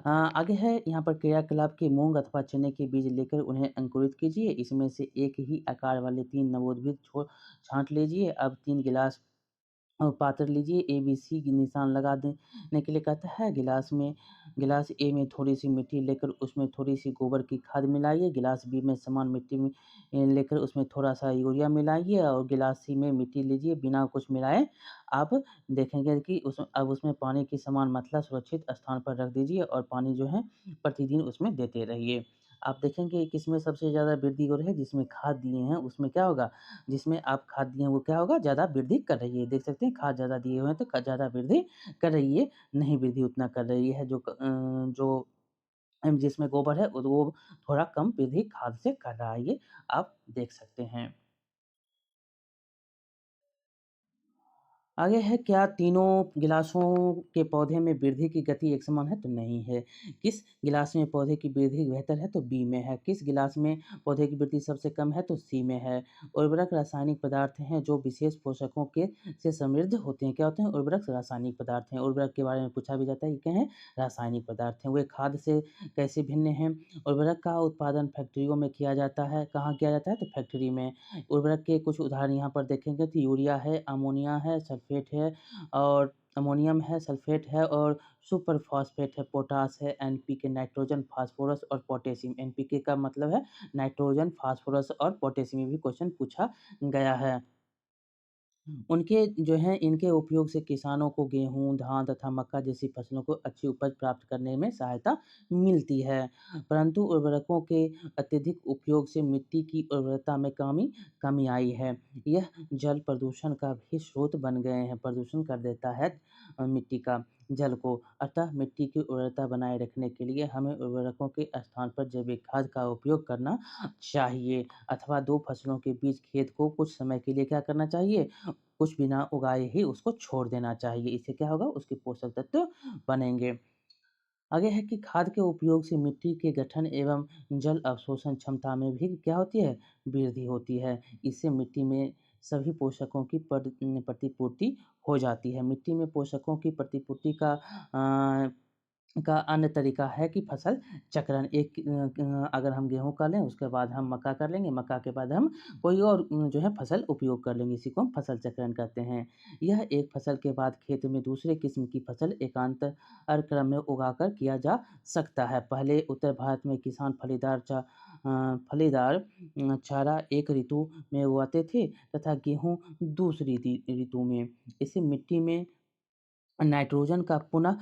[SPEAKER 1] आगे है यहाँ पर क्रियाकलाप के मूंग अथवा चने के बीज लेकर उन्हें अंकुरित कीजिए। इसमें से एक ही आकार वाले 3 नवोद्भिद छाँट लीजिए। अब 3 गिलास पात्र लीजिए, एबीसी की निशान लगा देने के लिए कहता है। गिलास ए में थोड़ी-सी मिट्टी लेकर उसमें थोड़ी-सी गोबर की खाद मिलाइए। गिलास बी में समान मिट्टी में लेकर उसमें थोड़ा-सा यूरिया मिलाइए और गिलास सी में मिट्टी लीजिए बिना कुछ मिलाए। आप देखेंगे कि अब उसमें पानी की समान मात्रा सुरक्षित स्थान पर रख दीजिए और पानी जो है प्रतिदिन उसमें देते रहिए। आप देखेंगे किसमें सबसे ज़्यादा वृद्धि हो रही है, जिसमें खाद दिए हैं उसमें क्या होगा, जिसमें आप खाद दिए हैं वो क्या होगा, ज़्यादा वृद्धि कर रही है। देख सकते हैं खाद ज़्यादा दिए हुए हैं तो ज़्यादा वृद्धि कर रही है, नहीं वृद्धि उतना कर रही है। जो जिसमें गोबर है वो थोड़ा कम वृद्धि खाद से कर रहा है, ये आप देख सकते हैं। आगे है, क्या तीनों गिलासों के पौधे में वृद्धि की गति एक समान है? तो नहीं है। किस गिलास में पौधे की वृद्धि बेहतर है? तो बी में है। किस गिलास में पौधे की वृद्धि सबसे कम है? तो सी में है। उर्वरक रासायनिक पदार्थ हैं जो विशेष पोषकों के से समृद्ध होते हैं। क्या होते हैं? उर्वरक रासायनिक पदार्थ हैं। उर्वरक के बारे में पूछा भी जाता है, ये क्या है? रासायनिक पदार्थ हैं। वे खाद से कैसे भिन्न हैं? उर्वरक का उत्पादन फैक्ट्रियों में किया जाता है। कहाँ किया जाता है? तो फैक्ट्री में। उर्वरक के कुछ उदाहरण यहाँ पर देखेंगे तो यूरिया है, अमोनिया है, सल्फेट है और अमोनियम है, सल्फेट है और सुपर फॉस्फेट है, पोटाश है, एनपीके नाइट्रोजन, फास्फोरस और पोटेशियम। एनपीके का मतलब है नाइट्रोजन, फास्फोरस और पोटेशियम, ये भी क्वेश्चन पूछा गया है। उनके जो हैं इनके उपयोग से किसानों को गेहूँ, धान तथा मक्का जैसी फसलों को अच्छी उपज प्राप्त करने में सहायता मिलती है। परंतु उर्वरकों के अत्यधिक उपयोग से मिट्टी की उर्वरता में कमी आई है। यह जल प्रदूषण का भी स्रोत बन गए हैं, प्रदूषण कर देता है मिट्टी का जल को। अतः मिट्टी की उर्वरता बनाए रखने के लिए हमें उर्वरकों के स्थान पर जैविक खाद का उपयोग करना चाहिए अथवा 2 फसलों के बीच खेत को कुछ समय के लिए क्या करना चाहिए, कुछ बिना उगाए ही उसको छोड़ देना चाहिए। इससे क्या होगा, उसके पोषक तत्व बनेंगे। आगे है कि खाद के उपयोग से मिट्टी के गठन एवं जल अवशोषण क्षमता में भी क्या होती है, वृद्धि होती है। इससे मिट्टी में सभी पोषकों की प्रतिपूर्ति हो जाती है। मिट्टी में पोषकों की प्रतिपूर्ति का अन्य तरीका है कि फसल चक्रण। अगर हम गेहूँ कर लें, उसके बाद हम मक्का कर लेंगे, मक्का के बाद हम कोई और जो है फसल उपयोग कर लेंगे, इसी को हम फसल चक्रण कहते हैं। यह एक फसल के बाद खेत में दूसरे किस्म की फसल एकांतर क्रम में उगाकर किया जा सकता है। पहले उत्तर भारत में किसान फलीदार चारा एक ऋतु में उगाते थे तथा गेहूँ दूसरी ऋतु में। इससे मिट्टी में नाइट्रोजन का पुनः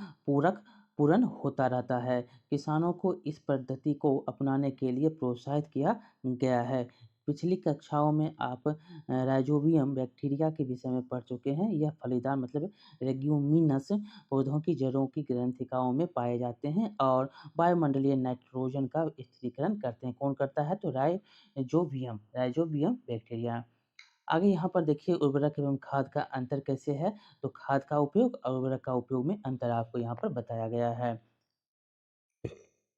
[SPEAKER 1] पूरण होता रहता है। किसानों को इस पद्धति को अपनाने के लिए प्रोत्साहित किया गया है। पिछली कक्षाओं में आप राइजोबियम बैक्टीरिया के विषय में पढ़ चुके हैं। यह फलीदार मतलब लेग्यूमिनस पौधों की जड़ों की ग्रंथिकाओं में पाए जाते हैं और वायुमंडलीय नाइट्रोजन का स्थिरीकरण करते हैं। कौन करता है? तो राइजोबियम बैक्टीरिया। आगे यहाँ पर देखिए उर्वरक एवं खाद का अंतर कैसे है, तो खाद का उपयोग और उर्वरक का उपयोग में अंतर आपको यहाँ पर बताया गया है।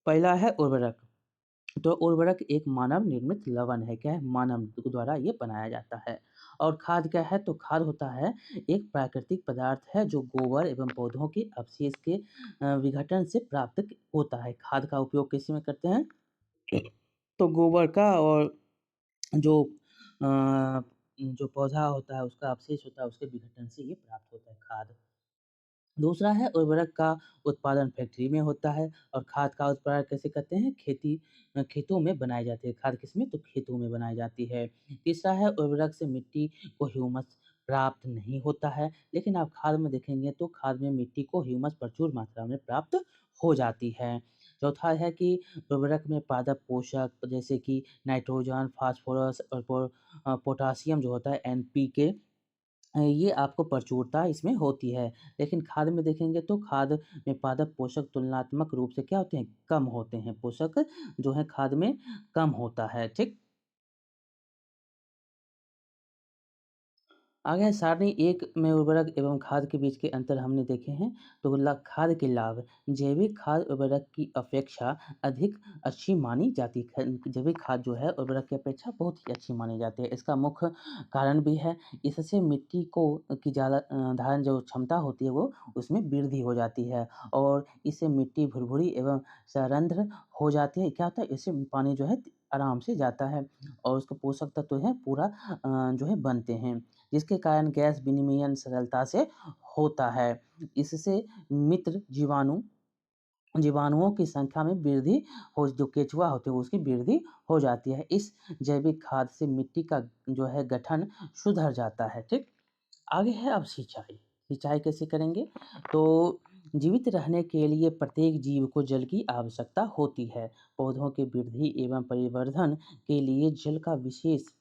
[SPEAKER 1] पहला है उर्वरक, तो उर्वरक एक मानव निर्मित लवण है, क्या है? मानव द्वारा ये बनाया जाता है। और खाद क्या है? तो खाद होता है एक प्राकृतिक पदार्थ है जो गोबर एवं पौधों के अवशेष के विघटन से प्राप्त होता है। खाद का उपयोग किस में करते हैं? तो गोबर का और जो अ, जो पौधा होता है उसका अवशेष होता है उसके विघटन से ये प्राप्त होता है खाद। दूसरा है उर्वरक का उत्पादन फैक्ट्री में होता है और खाद का उत्पादन कैसे करते हैं? खेतों में बनाई जाती है। खाद किसमें? तो खेतों में बनाई जाती है। तीसरा है उर्वरक से मिट्टी को ह्यूमस प्राप्त नहीं होता है, लेकिन आप खाद में देखेंगे तो खाद में मिट्टी को ह्यूमस प्रचुर मात्रा में प्राप्त हो जाती है। चौथा है कि उर्वरक में पादप पोषक जैसे कि नाइट्रोजन, फास्फोरस और पोटासियम जो होता है एनपीके, ये आपको प्रचुरता इसमें होती है। लेकिन खाद में देखेंगे तो खाद में पादप पोषक तुलनात्मक रूप से क्या होते हैं? कम होते हैं। पोषक जो है खाद में कम होता है, ठीक? आगे है सारणी 1 में उर्वरक एवं खाद के बीच के अंतर हमने देखे हैं। तो खाद के लाभ, जैविक खाद उर्वरक की अपेक्षा अधिक अच्छी मानी जाती है। जैविक खाद जो है उर्वरक की अपेक्षा बहुत ही अच्छी मानी जाती है। इसका मुख्य कारण भी है, इससे मिट्टी को की ज़्यादा धारण जो क्षमता होती है वो उसमें वृद्धि हो जाती है और इससे मिट्टी भुरभुरी एवं सरंध्र हो जाती है। क्या होता है? इससे पानी जो है आराम से जाता है और उसके पोषक तत्व है पूरा जो है बनते हैं। जिसके कारण गैस विनिमयन सरलता से होता है। इससे मित्र जीवाणुओं की संख्या में वृद्धि हो, जो केंचुआ होते हैं उसकी वृद्धि हो जाती है। इस जैविक खाद से मिट्टी का जो है गठन सुधर जाता है, ठीक? आगे है अब सिंचाई। सिंचाई कैसे करेंगे? तो जीवित रहने के लिए प्रत्येक जीव को जल की आवश्यकता होती है। पौधों की वृद्धि एवं परिवर्धन के लिए जल का विशेष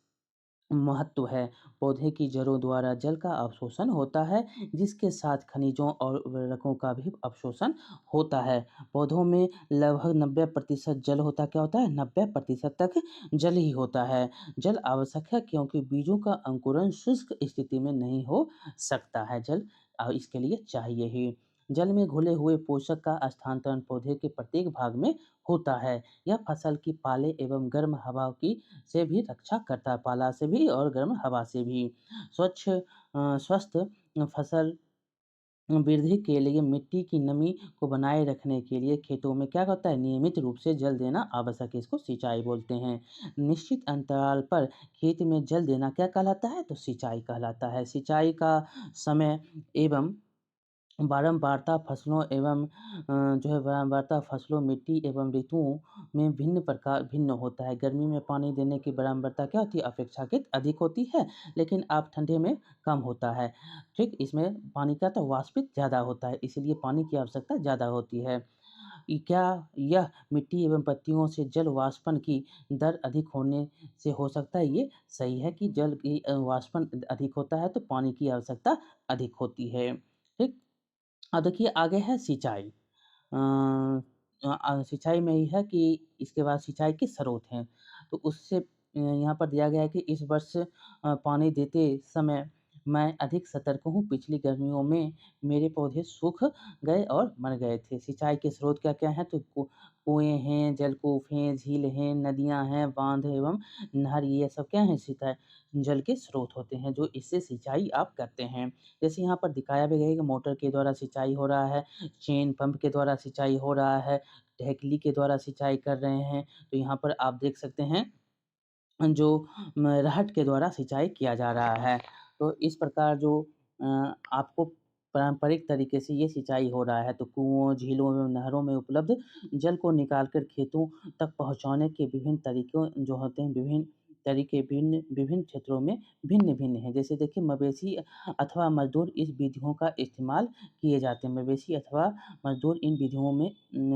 [SPEAKER 1] महत्व है। पौधे की जड़ों द्वारा जल का अवशोषण होता है, जिसके साथ खनिजों और उर्वरकों का भी अवशोषण होता है। पौधों में लगभग 90% जल होता, क्या होता है? 90% तक जल ही होता है। जल आवश्यक है क्योंकि बीजों का अंकुरण शुष्क स्थिति में नहीं हो सकता है। जल इसके लिए चाहिए ही। जल में घुले हुए पोषक का स्थानांतरण पौधे के प्रत्येक भाग में होता है। यह फसल की पाले एवं गर्म हवा की से भी रक्षा करता है, पाला से भी और गर्म हवा से भी। स्वस्थ फसल वृद्धि के लिए मिट्टी की नमी को बनाए रखने के लिए खेतों में क्या होता है? नियमित रूप से जल देना आवश्यक है। इसको सिंचाई बोलते हैं। निश्चित अंतराल पर खेत में जल देना क्या कहलाता है? तो सिंचाई कहलाता है। सिंचाई का समय एवं बारंबारता फसलों एवं जो है बारंबारता फसलों, मिट्टी एवं ऋतुओं में भिन्न होता है। गर्मी में पानी देने की बारंबारता क्या होती है? अपेक्षाकृत अधिक होती है, लेकिन आप ठंडे में कम होता है। ठीक? इसमें पानी का तो वाष्पित ज़्यादा होता है, इसीलिए पानी की आवश्यकता ज़्यादा होती है। क्या यह मिट्टी एवं पत्तियों से जल वाष्पन की दर अधिक होने से हो सकता है? ये सही है कि जल की वाष्पन अधिक होता है तो पानी की आवश्यकता अधिक होती है। ठीक? अब देखिए आगे है सिंचाई। सिंचाई में ये है कि इसके बाद सिंचाई के स्रोत हैं। तो उससे यहाँ पर दिया गया है कि इस वर्ष पानी देते समय मैं अधिक सतर्क हूँ। पिछली गर्मियों में मेरे पौधे सूख गए और मर गए थे। सिंचाई के स्रोत क्या-क्या हैं? तो कुएँ हैं, जलकूप हैं, झील हैं, नदियाँ हैं, बाँध एवं नहर, ये सब क्या हैं? जल के स्रोत होते हैं जो इससे सिंचाई आप करते हैं। जैसे यहाँ पर दिखाया भी गया है कि मोटर के द्वारा सिंचाई हो रहा है, चेन पंप के द्वारा सिंचाई हो रहा है, ढकेली के द्वारा सिंचाई कर रहे हैं। तो यहाँ पर आप देख सकते हैं जो नहर के द्वारा सिंचाई किया जा रहा है। तो इस प्रकार जो आपको पारंपरिक तरीके से ये सिंचाई हो रहा है, तो कुओं, झीलों एवं नहरों में उपलब्ध जल को निकाल कर खेतों तक पहुँचाने के विभिन्न तरीकों जो होते हैं, विभिन्न तरीके विभिन्न विभिन्न क्षेत्रों में भिन्न-भिन्न हैं। जैसे देखिए मवेशी अथवा मज़दूर इस विधियों का इस्तेमाल किए जाते हैं। मवेशी अथवा मज़दूर इन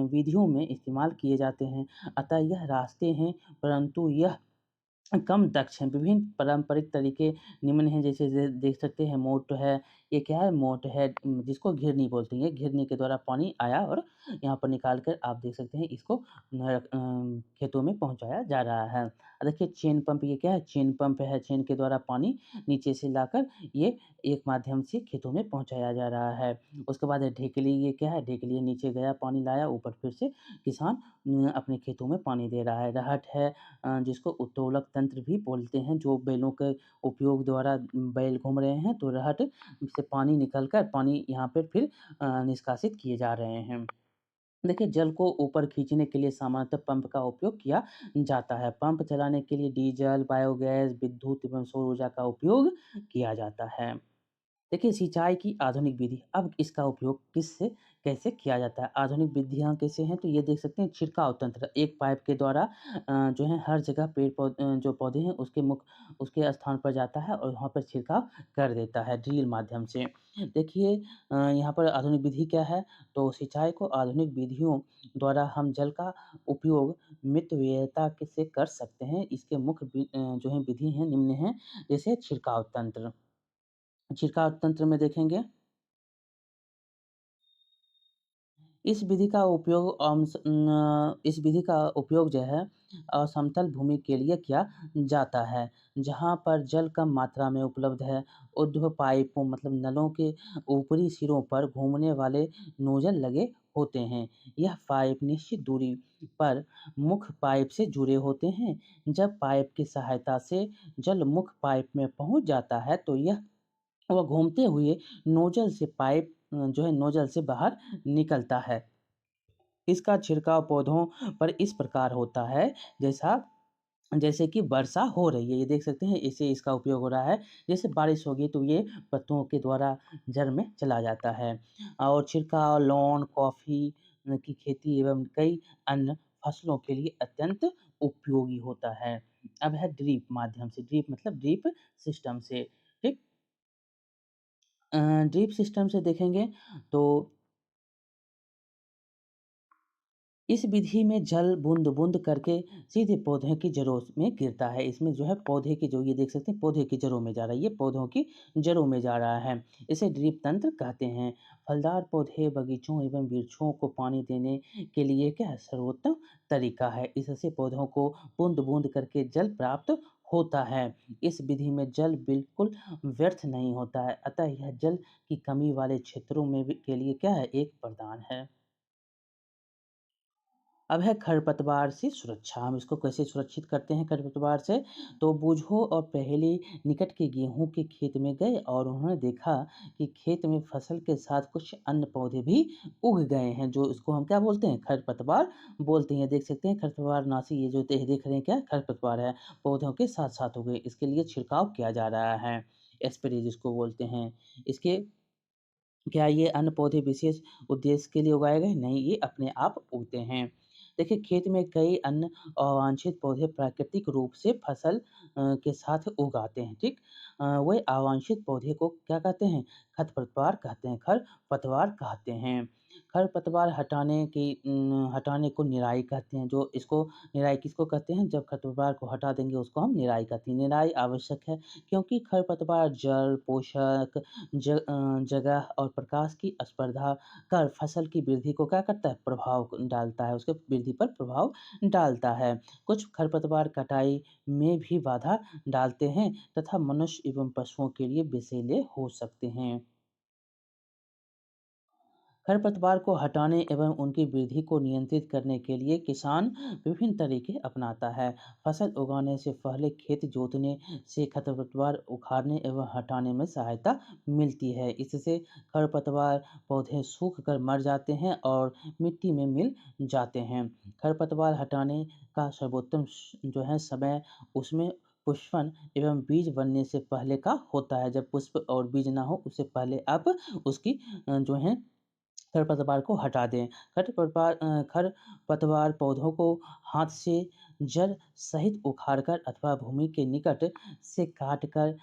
[SPEAKER 1] विधियों में इस्तेमाल किए जाते हैं। अतः यह रास्ते हैं, परंतु यह कम दक्ष हैं। विभिन्न पारंपरिक तरीके निम्न हैं, जैसे देख सकते हैं मोट है, ये क्या है? मोट है, जिसको घिरनी बोलते हैं। ये घिरनी के द्वारा पानी आया और यहाँ पर निकाल कर आप देख सकते हैं इसको खेतों में पहुँचाया जा रहा है। देखिए चेन पंप, ये क्या है? चेन पंप है, चेन के द्वारा पानी नीचे से लाकर ये एक माध्यम से खेतों में पहुँचाया जा रहा है। उसके बाद है ढेकली, ये क्या है? ढेकली नीचे गया, पानी लाया, ऊपर फिर से किसान अपने खेतों में पानी दे रहा है। रहट है, जिसको उत्तोलक तंत्र भी बोलते हैं, जो बैलों के उपयोग द्वारा बैल घूम रहे हैं, तो रहट से पानी निकल कर पानी यहाँ पे फिर निष्कासित किए जा रहे हैं। देखिए जल को ऊपर खींचने के लिए सामान्यतः पंप का उपयोग किया जाता है। पंप चलाने के लिए डीजल, बायोगैस, विद्युत एवं सौर ऊर्जा का उपयोग किया जाता है। देखिए सिंचाई की आधुनिक विधि, अब इसका उपयोग किससे कैसे किया जाता है। आधुनिक विधियाँ कैसे हैं, तो ये देख सकते हैं छिड़काव तंत्र, एक पाइप के द्वारा जो है हर जगह जो पौधे हैं उसके स्थान पर जाता है और वहाँ पर छिड़काव कर देता है ड्रिल माध्यम से। देखिए यहाँ पर आधुनिक विधि क्या है, तो सिंचाई को आधुनिक विधियों द्वारा हम जल का उपयोग मितव्ययता के से कर सकते हैं। इसके मुख्य जो है विधि हैं निम्न हैं, जैसे छिड़काव तंत्र। छिड़काव तंत्र में देखेंगे इस विधि का उपयोग जो है समतल भूमि के लिए किया जाता है, जहाँ पर जल कम मात्रा में उपलब्ध है। ऊर्ध्व पाइपों मतलब नलों के ऊपरी सिरों पर घूमने वाले नोजल लगे होते हैं। यह पाइप निश्चित दूरी पर मुख्य पाइप से जुड़े होते हैं। जब पाइप की सहायता से जल मुख्य पाइप में पहुँच जाता है, तो यह वह घूमते हुए जो है नोजल से बाहर निकलता है। इसका छिड़काव पौधों पर इस प्रकार होता है जैसा जैसे कि वर्षा हो रही है। ये देख सकते हैं इससे इसका उपयोग हो रहा है। जैसे बारिश होगी तो ये पत्तों के द्वारा जड़ में चला जाता है और छिड़काव लॉन, कॉफ़ी की खेती एवं कई अन्य फसलों के लिए अत्यंत उपयोगी होता है। अब है ड्रिप माध्यम से, ड्रिप मतलब ड्रिप सिस्टम से, ठीक? ड्रिप सिस्टम से देखेंगे तो इस विधि में जल बूंद-बूंद करके सीधे पौधे की जड़ों में गिरता है। इसमें जो है पौधे की जो ये देख सकते हैं पौधे की जड़ों में जा रहा है, ये पौधों की जड़ों में जा रहा है। इसे ड्रिप तंत्र कहते हैं। फलदार पौधे, बगीचों एवं वृक्षों को पानी देने के लिए क्या है सर्वोत्तम तरीका है। इससे पौधों को बूंद-बूंद करके जल प्राप्त होता है। इस विधि में जल बिल्कुल व्यर्थ नहीं होता है, अतः यह जल की कमी वाले क्षेत्रों में भी के लिए क्या है एक वरदान है। अब है खरपतवार से सुरक्षा, हम इसको कैसे सुरक्षित करते हैं खरपतवार से? तो बूझो और पहेली निकट के गेहूँ के खेत में गए और उन्होंने देखा कि खेत में फसल के साथ कुछ अन्य पौधे भी उग गए हैं, जो इसको हम क्या बोलते हैं? खरपतवार बोलते हैं। देख सकते हैं खरपतवारनाशी ये जो देख रहे हैं क्या खरपतवार है, पौधों के साथ-साथ उगे। इसके लिए छिड़काव किया जा रहा है, स्प्रे जिसको बोलते हैं। इसके क्या ये अन्य पौधे विशेष उद्देश्य के लिए उगाए गए? नहीं, ये अपने आप उगते हैं। देखिए खेत में कई अन्य अवांछित पौधे प्राकृतिक रूप से फसल के साथ उगाते हैं, ठीक? वही अवांछित पौधे को क्या कहते हैं? खरपतवार कहते हैं, खरपतवार कहते हैं। खरपतवार हटाने को निराई कहते हैं, जो इसको निराई किसको कहते हैं? जब खरपतवार को हटा देंगे उसको हम निराई कहते हैं। निराई आवश्यक है क्योंकि खरपतवार जल, पोषक जगह और प्रकाश की स्पर्धा कर फसल की वृद्धि को क्या करता है? प्रभाव डालता है, उसके वृद्धि पर प्रभाव डालता है। कुछ खरपतवार कटाई में भी बाधा डालते हैं तथा मनुष्य एवं पशुओं के लिए विषैले हो सकते हैं। खरपतवार को हटाने एवं उनकी वृद्धि को नियंत्रित करने के लिए किसान विभिन्न तरीके अपनाता है। फसल उगाने से पहले खेत जोतने से खरपतवार उखाड़ने एवं हटाने में सहायता मिलती है। इससे खरपतवार पौधे सूख कर मर जाते हैं और मिट्टी में मिल जाते हैं। खरपतवार हटाने का सर्वोत्तम जो है समय उसमें पुष्पन एवं बीज बनने से पहले का होता है। जब पुष्प और बीज ना हो उससे पहले आप उसकी जो है खरपतवार को हटा दें। खरपतवार पौधों को हाथ से जड़ सहित उखाड़कर अथवा भूमि के निकट से काटकर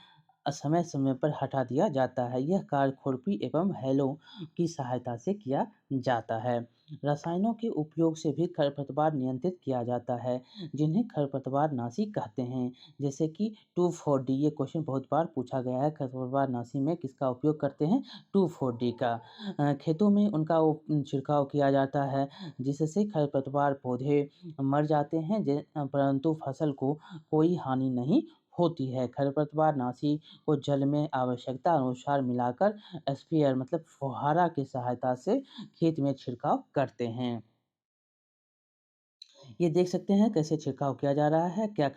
[SPEAKER 1] समय-समय पर हटा दिया जाता है। यह कार्य खुरपी एवं हैलों की सहायता से किया जाता है। रसायनों के उपयोग से भी खरपतवार नियंत्रित किया जाता है, जिन्हें खरपतवारनाशी कहते हैं। जैसे कि 2,4-डी ये क्वेश्चन बहुत बार पूछा गया है, खरपतवारनाशी में किसका उपयोग करते हैं? 2,4-डी का। खेतों में उनका छिड़काव किया जाता है, जिससे खरपतवार पौधे मर जाते हैं परंतु फसल को कोई हानि नहीं होती है। खरपतवारनाशी को जल में आवश्यकता अनुसार मिलाकर स्प्रेयर मतलब फुहारा की सहायता से खेत में छिड़काव करते हैं। ये देख सकते हैं कैसे छिड़काव किया जा रहा है। क्या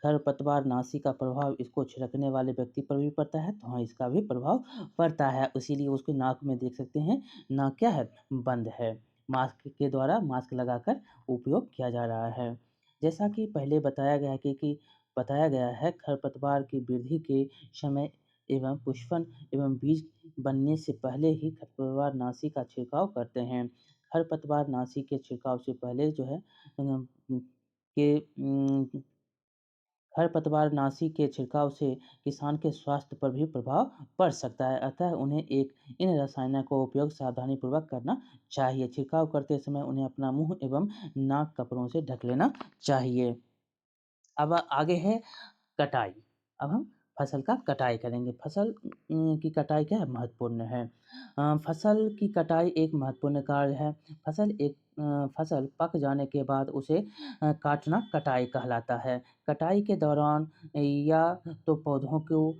[SPEAKER 1] खरपतवारनाशी का प्रभाव इसको छिड़कने वाले व्यक्ति पर भी पड़ता है? तो हाँ, इसका भी प्रभाव पड़ता है। इसीलिए उसकी नाक में देख सकते हैं, नाक क्या है? बंद है। मास्क के द्वारा मास्क लगाकर उपयोग किया जा रहा है। जैसा कि पहले बताया गया है कि बताया गया है खरपतवार की वृद्धि के समय एवं पुष्पन एवं बीज बनने से पहले ही खरपतवारनाशी का छिड़काव करते हैं। खरपतवारनाशी के छिड़काव से पहले जो है के खरपतवारनाशी के छिड़काव से किसान के स्वास्थ्य पर भी प्रभाव पड़ सकता है, अतः उन्हें इन रसायनों का उपयोग सावधानीपूर्वक करना चाहिए। छिड़काव करते समय उन्हें अपना मुँह एवं नाक कपड़ों से ढक लेना चाहिए। अब आगे है कटाई। अब हम फसल का कटाई करेंगे। फसल की कटाई क्या है? महत्वपूर्ण है। फसल की कटाई एक महत्वपूर्ण कार्य है। फसल पक जाने के बाद उसे काटना कटाई कहलाता है। कटाई के दौरान या तो पौधों को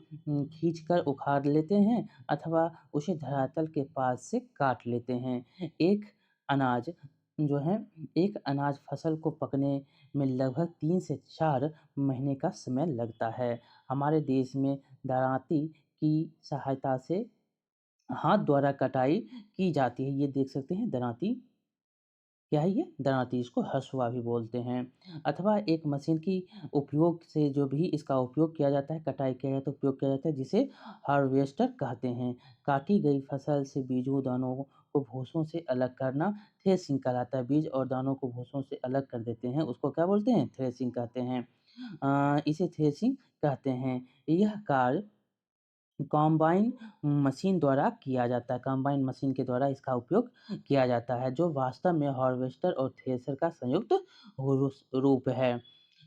[SPEAKER 1] खींचकर उखाड़ लेते हैं अथवा उसे धरातल के पास से काट लेते हैं। एक अनाज जो है एक अनाज फसल को पकने में लगभग 3 से 4 महीने का समय लगता है। हमारे देश में दरांती की सहायता से हाथ द्वारा कटाई की जाती है। ये देख सकते हैं दरांती क्या है ये? दरांती, इसको हँसुआ भी बोलते हैं। अथवा एक मशीन की उपयोग से जो भी इसका उपयोग किया जाता है, कटाई किया जाता है, उपयोग किया जाता है, जिसे हार्वेस्टर कहते हैं। काटी गई फसल से बीजों दानों को भूसों से अलग करना थ्रेसिंग कहलाता है। बीज और दानों को भूसों से अलग कर देते हैं, उसको क्या बोलते हैं? थ्रेसिंग कहते हैं। इसे थ्रेसिंग कहते हैं। यह कार्य कॉम्बाइन मशीन द्वारा किया जाता है। कॉम्बाइन मशीन के द्वारा इसका उपयोग किया जाता है, जो वास्तव में हार्वेस्टर और थ्रेशर का संयुक्त रूप है।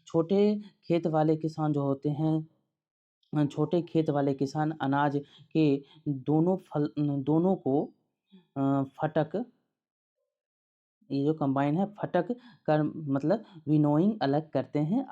[SPEAKER 1] छोटे खेत वाले किसान जो होते हैं छोटे खेत वाले किसान अनाज के दोनों को फटक ये जो कंबाइन है फटक कर मतलब विनोइंग अलग करते हैं।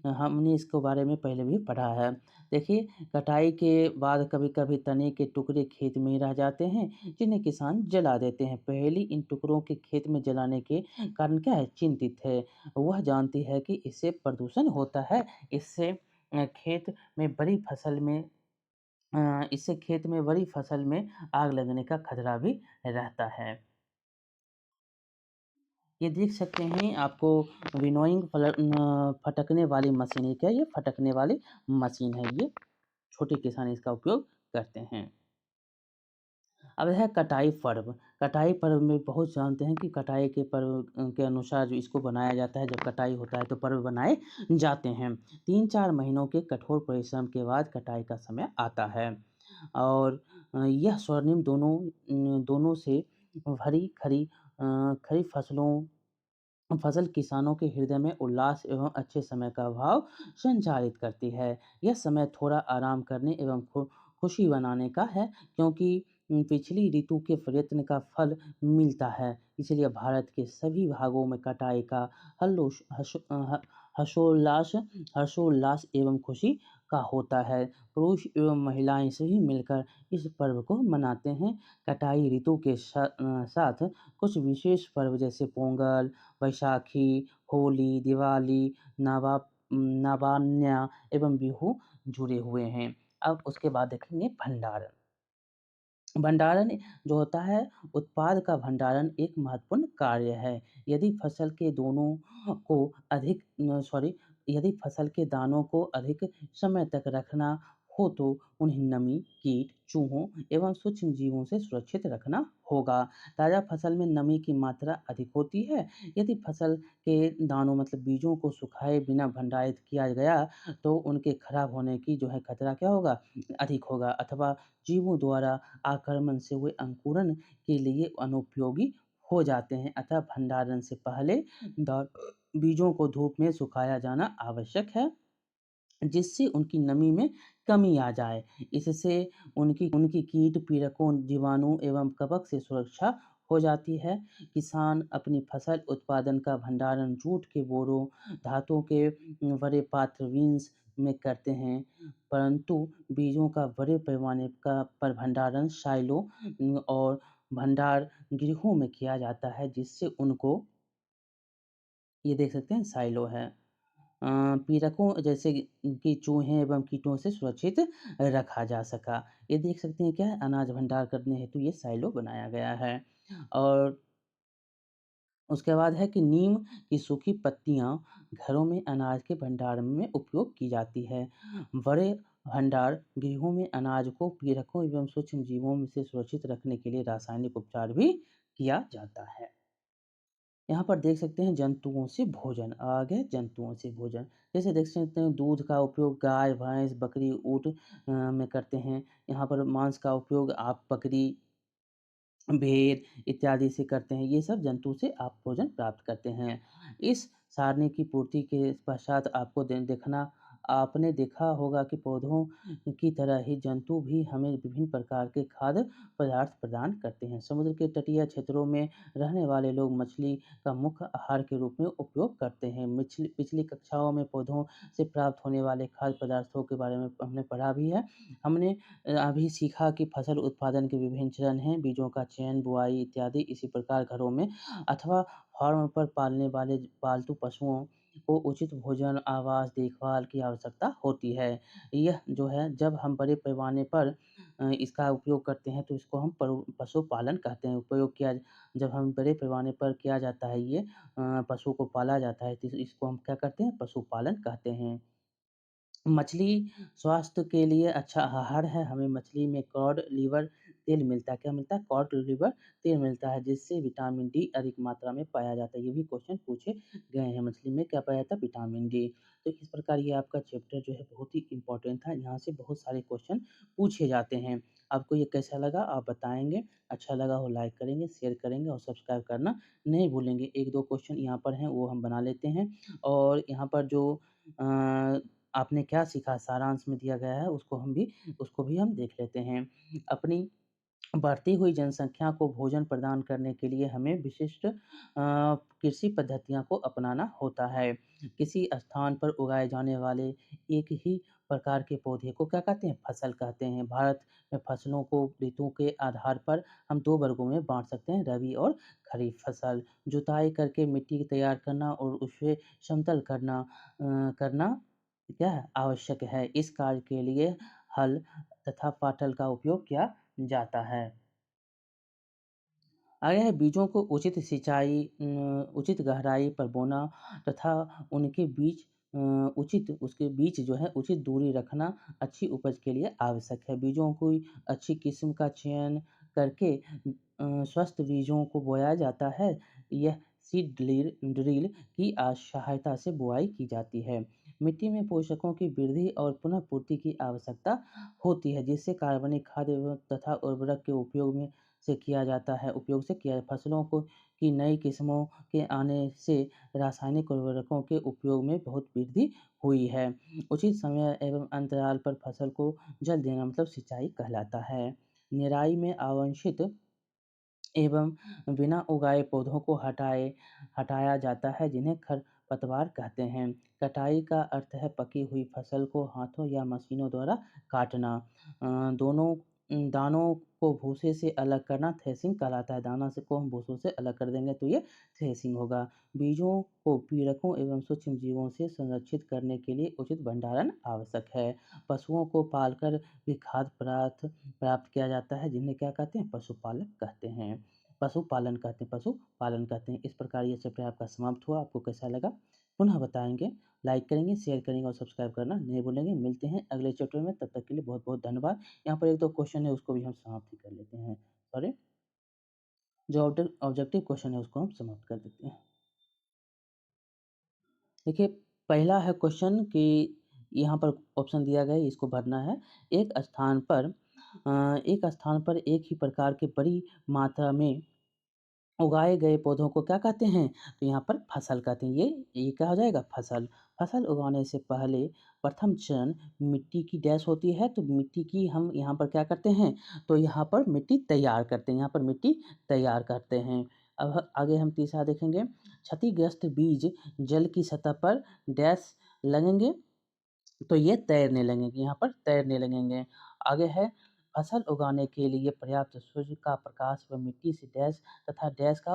[SPEAKER 1] हमने इसके बारे में पहले भी पढ़ा है। देखिए, कटाई के बाद कभी-कभी तने के टुकड़े खेत में ही रह जाते हैं, जिन्हें किसान जला देते हैं। पहेली इन टुकड़ों के खेत में जलाने के कारण क्या है? चिंतित है। वह जानती है कि इससे प्रदूषण होता है। इससे खेत में बड़ी फसल में इससे खेत में बड़ी फसल में आग लगने का खतरा भी रहता है। ये देख सकते हैं आपको विनोइंग फटकने वाली मशीन है। क्या ये? फटकने वाली मशीन है ये। छोटे किसान इसका उपयोग करते हैं। अब है कटाई पर्व। कटाई पर्व में बहुत जानते हैं कि कटाई के पर्व के अनुसार जो इसको बनाया जाता है, जब कटाई होता है तो पर्व बनाए जाते हैं। 3-4 महीनों के कठोर परिश्रम के बाद कटाई का समय आता है और यह स्वर्णिम दोनों से भरी खरी फसल किसानों के हृदय में उल्लास एवं अच्छे समय का भाव संचारित करती है। यह समय थोड़ा आराम करने एवं खुशी मनाने का है, क्योंकि पिछली ऋतु के प्रयत्न का फल मिलता है। इसलिए भारत के सभी भागों में कटाई का हल्लोश हर्षोल्लास हर्षोल्लास एवं खुशी का होता है। पुरुष एवं महिलाएं सभी मिलकर इस पर्व को मनाते हैं। कटाई ऋतु के साथ कुछ विशेष पर्व जैसे पोंगल, बैसाखी, होली, दिवाली, नवा नवान्न एवं बिहू जुड़े हुए हैं। अब उसके बाद देखेंगे भंडारण। भंडारण जो होता है, उत्पाद का भंडारण एक महत्वपूर्ण कार्य है। यदि फसल के दोनों को अधिक सॉरी यदि फसल के दानों को अधिक समय तक रखना हो तो उन्हें नमी, कीट, चूहों एवं सूक्ष्म जीवों से सुरक्षित रखना होगा। ताज़ा फसल में नमी की मात्रा अधिक होती है। यदि फसल के दानों मतलब बीजों को सुखाए बिना भंडारित किया गया तो उनके खराब होने की जो है खतरा क्या होगा? अधिक होगा अथवा जीवों द्वारा आक्रमण से वे अंकुरण के लिए अनुपयोगी हो जाते हैं। अतः भंडारण से पहले बीजों को धूप में सुखाया जाना आवश्यक है, जिससे उनकी नमी में कमी आ जाए। इससे उनकी कीट पीड़कों, जीवाणु एवं कवक से सुरक्षा हो जाती है। किसान अपनी फसल उत्पादन का भंडारण जूट के बोरों, धातु के बड़े पात्र बीन्स में करते हैं, परंतु बीजों का बड़े पैमाने पर भंडारण साइलो और भंडार गृहों में किया जाता है, जिससे उनको ये देख सकते हैं साइलो है। पीड़कों जैसे कि चूहे एवं कीटों से सुरक्षित रखा जा सका। ये देख सकते हैं क्या है? अनाज भंडार करने हेतु ये साइलो बनाया गया है। और उसके बाद है कि नीम की सूखी पत्तियाँ घरों में अनाज के भंडारण में उपयोग की जाती है। बड़े भंडार गृहों में अनाज को पीड़कों एवं सूक्ष्म जीवों में से सुरक्षित रखने के लिए रासायनिक उपचार भी किया जाता है। यहाँ पर देख सकते हैं जंतुओं से भोजन, आ गए जंतुओं से भोजन। जैसे देख सकते हैं दूध का उपयोग गाय, भैंस, बकरी, ऊँट में करते हैं। यहाँ पर मांस का उपयोग आप बकरी, भेड़ इत्यादि से करते हैं। ये सब जंतु से आप भोजन प्राप्त करते हैं। इस सारणी की पूर्ति के पश्चात आपने देखा होगा कि पौधों की तरह ही जंतु भी हमें विभिन्न प्रकार के खाद्य पदार्थ प्रदान करते हैं। समुद्र के तटीय क्षेत्रों में रहने वाले लोग मछली का मुख्य आहार के रूप में उपयोग करते हैं। पिछली कक्षाओं में पौधों से प्राप्त होने वाले खाद्य पदार्थों के बारे में हमने पढ़ा भी है। हमने अभी सीखा कि फसल उत्पादन के विभिन्न चरण हैं, बीजों का चयन, बुआई इत्यादि। इसी प्रकार घरों में अथवा फार्म पर पालने वाले पालतू पशुओं को उचित भोजन, आवास, देखभाल की आवश्यकता होती है। यह जो है जब हम बड़े पैमाने पर इसका उपयोग करते हैं तो इसको हम पशुपालन कहते हैं। जब हम बड़े पैमाने पर किया जाता है ये पशु को पाला जाता है तो इसको हम क्या करते हैं? पशुपालन कहते हैं। मछली स्वास्थ्य के लिए अच्छा आहार है। हमें मछली में कॉड लिवर तेल मिलता है। क्या मिलता है? कॉड लिवर तेल मिलता है जिससे विटामिन डी अधिक मात्रा में पाया जाता है। ये भी क्वेश्चन पूछे गए हैं। मछली में क्या पाया जाता है? Vitamin D. तो इस प्रकार ये आपका चैप्टर जो है बहुत ही इम्पोर्टेंट था। यहाँ से बहुत सारे क्वेश्चन पूछे जाते हैं। आपको ये कैसा लगा आप बताएँगे। अच्छा लगा हो लाइक करेंगे, शेयर करेंगे और सब्सक्राइब करना नहीं भूलेंगे। 1-2 क्वेश्चन यहाँ पर हैं वो हम बना लेते हैं और यहाँ पर जो अ आपने क्या सीखा सारांश में दिया गया है उसको भी हम देख लेते हैं। अपनी बढ़ती हुई जनसंख्या को भोजन प्रदान करने के लिए हमें विशिष्ट कृषि पद्धतियों को अपनाना होता है। किसी स्थान पर उगाए जाने वाले एक ही प्रकार के पौधे को क्या कहते हैं? फसल कहते हैं। भारत में फसलों को ऋतुओं के आधार पर हम 2 वर्गों में बाँट सकते हैं, रबी और खरीफ फसल। जुताई करके मिट्टी तैयार करना और उसे समतल करना क्या है? आवश्यक है। इस कार्य के लिए हल तथा पाटल का उपयोग किया जाता है। आगे है बीजों को उचित सिंचाई उचित गहराई पर बोना तथा उनके बीच उचित उसके बीच जो है उचित दूरी रखना अच्छी उपज के लिए आवश्यक है। बीजों को अच्छी किस्म का चयन करके स्वस्थ बीजों को बोया जाता है। यह सीड ड्रिल की सहायता से बुआई की जाती है। मिट्टी में पोषकों की वृद्धि और पुनः पूर्ति की आवश्यकता होती है जिससे कार्बनिक खाद तथा उर्वरक के उपयोग से किया फसलों को की नई किस्मों के आने से रासायनिक उर्वरकों के उपयोग में बहुत वृद्धि हुई है। उचित समय एवं अंतराल पर फसल को जल देना मतलब सिंचाई कहलाता है। निराई में अवांछित एवं बिना उगाए पौधों को हटाया जाता है जिन्हें खरपतवार कहते हैं। कटाई का अर्थ है पकी हुई फसल को हाथों या मशीनों द्वारा काटना। दोनों दानों को भूसे से अलग करना थ्रेसिंग कहलाता है। दाना से को हम भूसों से अलग कर देंगे तो ये थ्रेसिंग होगा। बीजों को पीड़कों एवं सूक्ष्म जीवों से संरक्षित करने के लिए उचित भंडारण आवश्यक है। पशुओं को पालकर भी खाद्य पदार्थ प्राप्त किया जाता है जिन्हें क्या कहते हैं? पशुपालक कहते हैं। पशुपालन कहते हैं। इस प्रकार ये चैप्टर आपका समाप्त हुआ। आपको कैसा लगा? पुनः बताएँगे, लाइक करेंगे, शेयर करेंगे और सब्सक्राइब करना नहीं भूलेंगे। मिलते हैं अगले चैप्टर में, तब तक के लिए बहुत-बहुत धन्यवाद। यहाँ पर 1-2 क्वेश्चन है उसको भी हम समाप्त ही कर लेते हैं। सॉरी, जो ऑब्जेक्टिव क्वेश्चन है उसको हम समाप्त कर देते हैं। देखिए, पहला है क्वेश्चन कि यहाँ पर ऑप्शन दिया गया है, इसको भरना है। एक स्थान पर एक ही प्रकार के बड़ी मात्रा में उगाए गए पौधों को क्या कहते हैं? तो यहाँ पर फसल कहते हैं। ये क्या हो जाएगा? फसल। फसल उगाने से पहले प्रथम चरण मिट्टी की डैश होती है, तो मिट्टी की हम यहाँ पर क्या करते हैं? तो यहाँ पर मिट्टी तैयार करते हैं, यहाँ पर मिट्टी तैयार करते हैं। अब आगे हम तीसरा देखेंगे, क्षतिग्रस्त बीज जल की सतह पर डैश लगेंगे तो ये तैरने लगेंगे, यहाँ पर तैरने लगेंगे। आगे है फसल उगाने के लिए पर्याप्त सूर्य का प्रकाश व मिट्टी से डैश तथा डैश का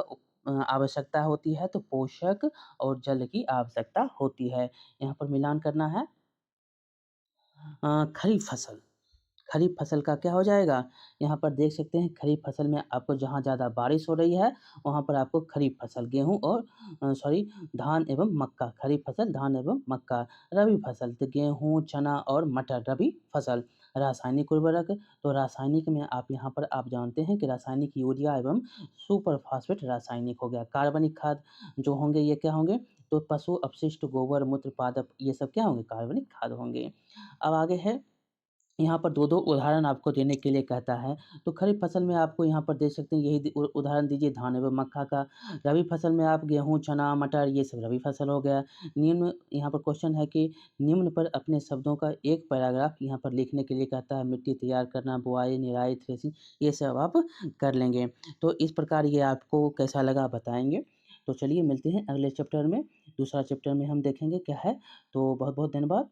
[SPEAKER 1] आवश्यकता होती है, तो पोषक और जल की आवश्यकता होती है। यहाँ पर मिलान करना है खरीफ फसल। खरीफ फसल का क्या हो जाएगा? यहाँ पर देख सकते हैं खरीफ फसल में आपको जहाँ ज़्यादा बारिश हो रही है, वहाँ पर आपको खरीफ फसल गेहूँ और सॉरी धान एवं मक्का, खरीफ फसल धान एवं मक्का। रबी फसल तो गेहूँ, चना और मटर रबी फसल। रासायनिक उर्वरक, तो रासायनिक में आप यहाँ पर आप जानते हैं कि रासायनिक यूरिया एवं सुपर फास्फेट रासायनिक हो गया। कार्बनिक खाद जो होंगे ये क्या होंगे? तो पशु अपशिष्ट, गोबर, मूत्र, पादप ये सब क्या होंगे? कार्बनिक खाद होंगे। अब आगे है यहाँ पर 2-2 उदाहरण आपको देने के लिए कहता है। तो खरीफ फसल में आपको यहाँ पर देख सकते हैं यही उदाहरण दीजिए धान एवं मक्का का। रबी फसल में आप गेहूँ, चना, मटर ये सब रबी फसल हो गया। निम्न यहाँ पर क्वेश्चन है कि निम्न पर अपने शब्दों का एक पैराग्राफ यहाँ पर लिखने के लिए कहता है। मिट्टी तैयार करना, बुआई, निराई, थ्रेसिंग ये सब आप कर लेंगे। तो इस प्रकार ये आपको कैसा लगा बताएँगे। तो चलिए मिलते हैं अगले चैप्टर में। दूसरा चैप्टर में हम देखेंगे क्या है। तो बहुत-बहुत धन्यवाद।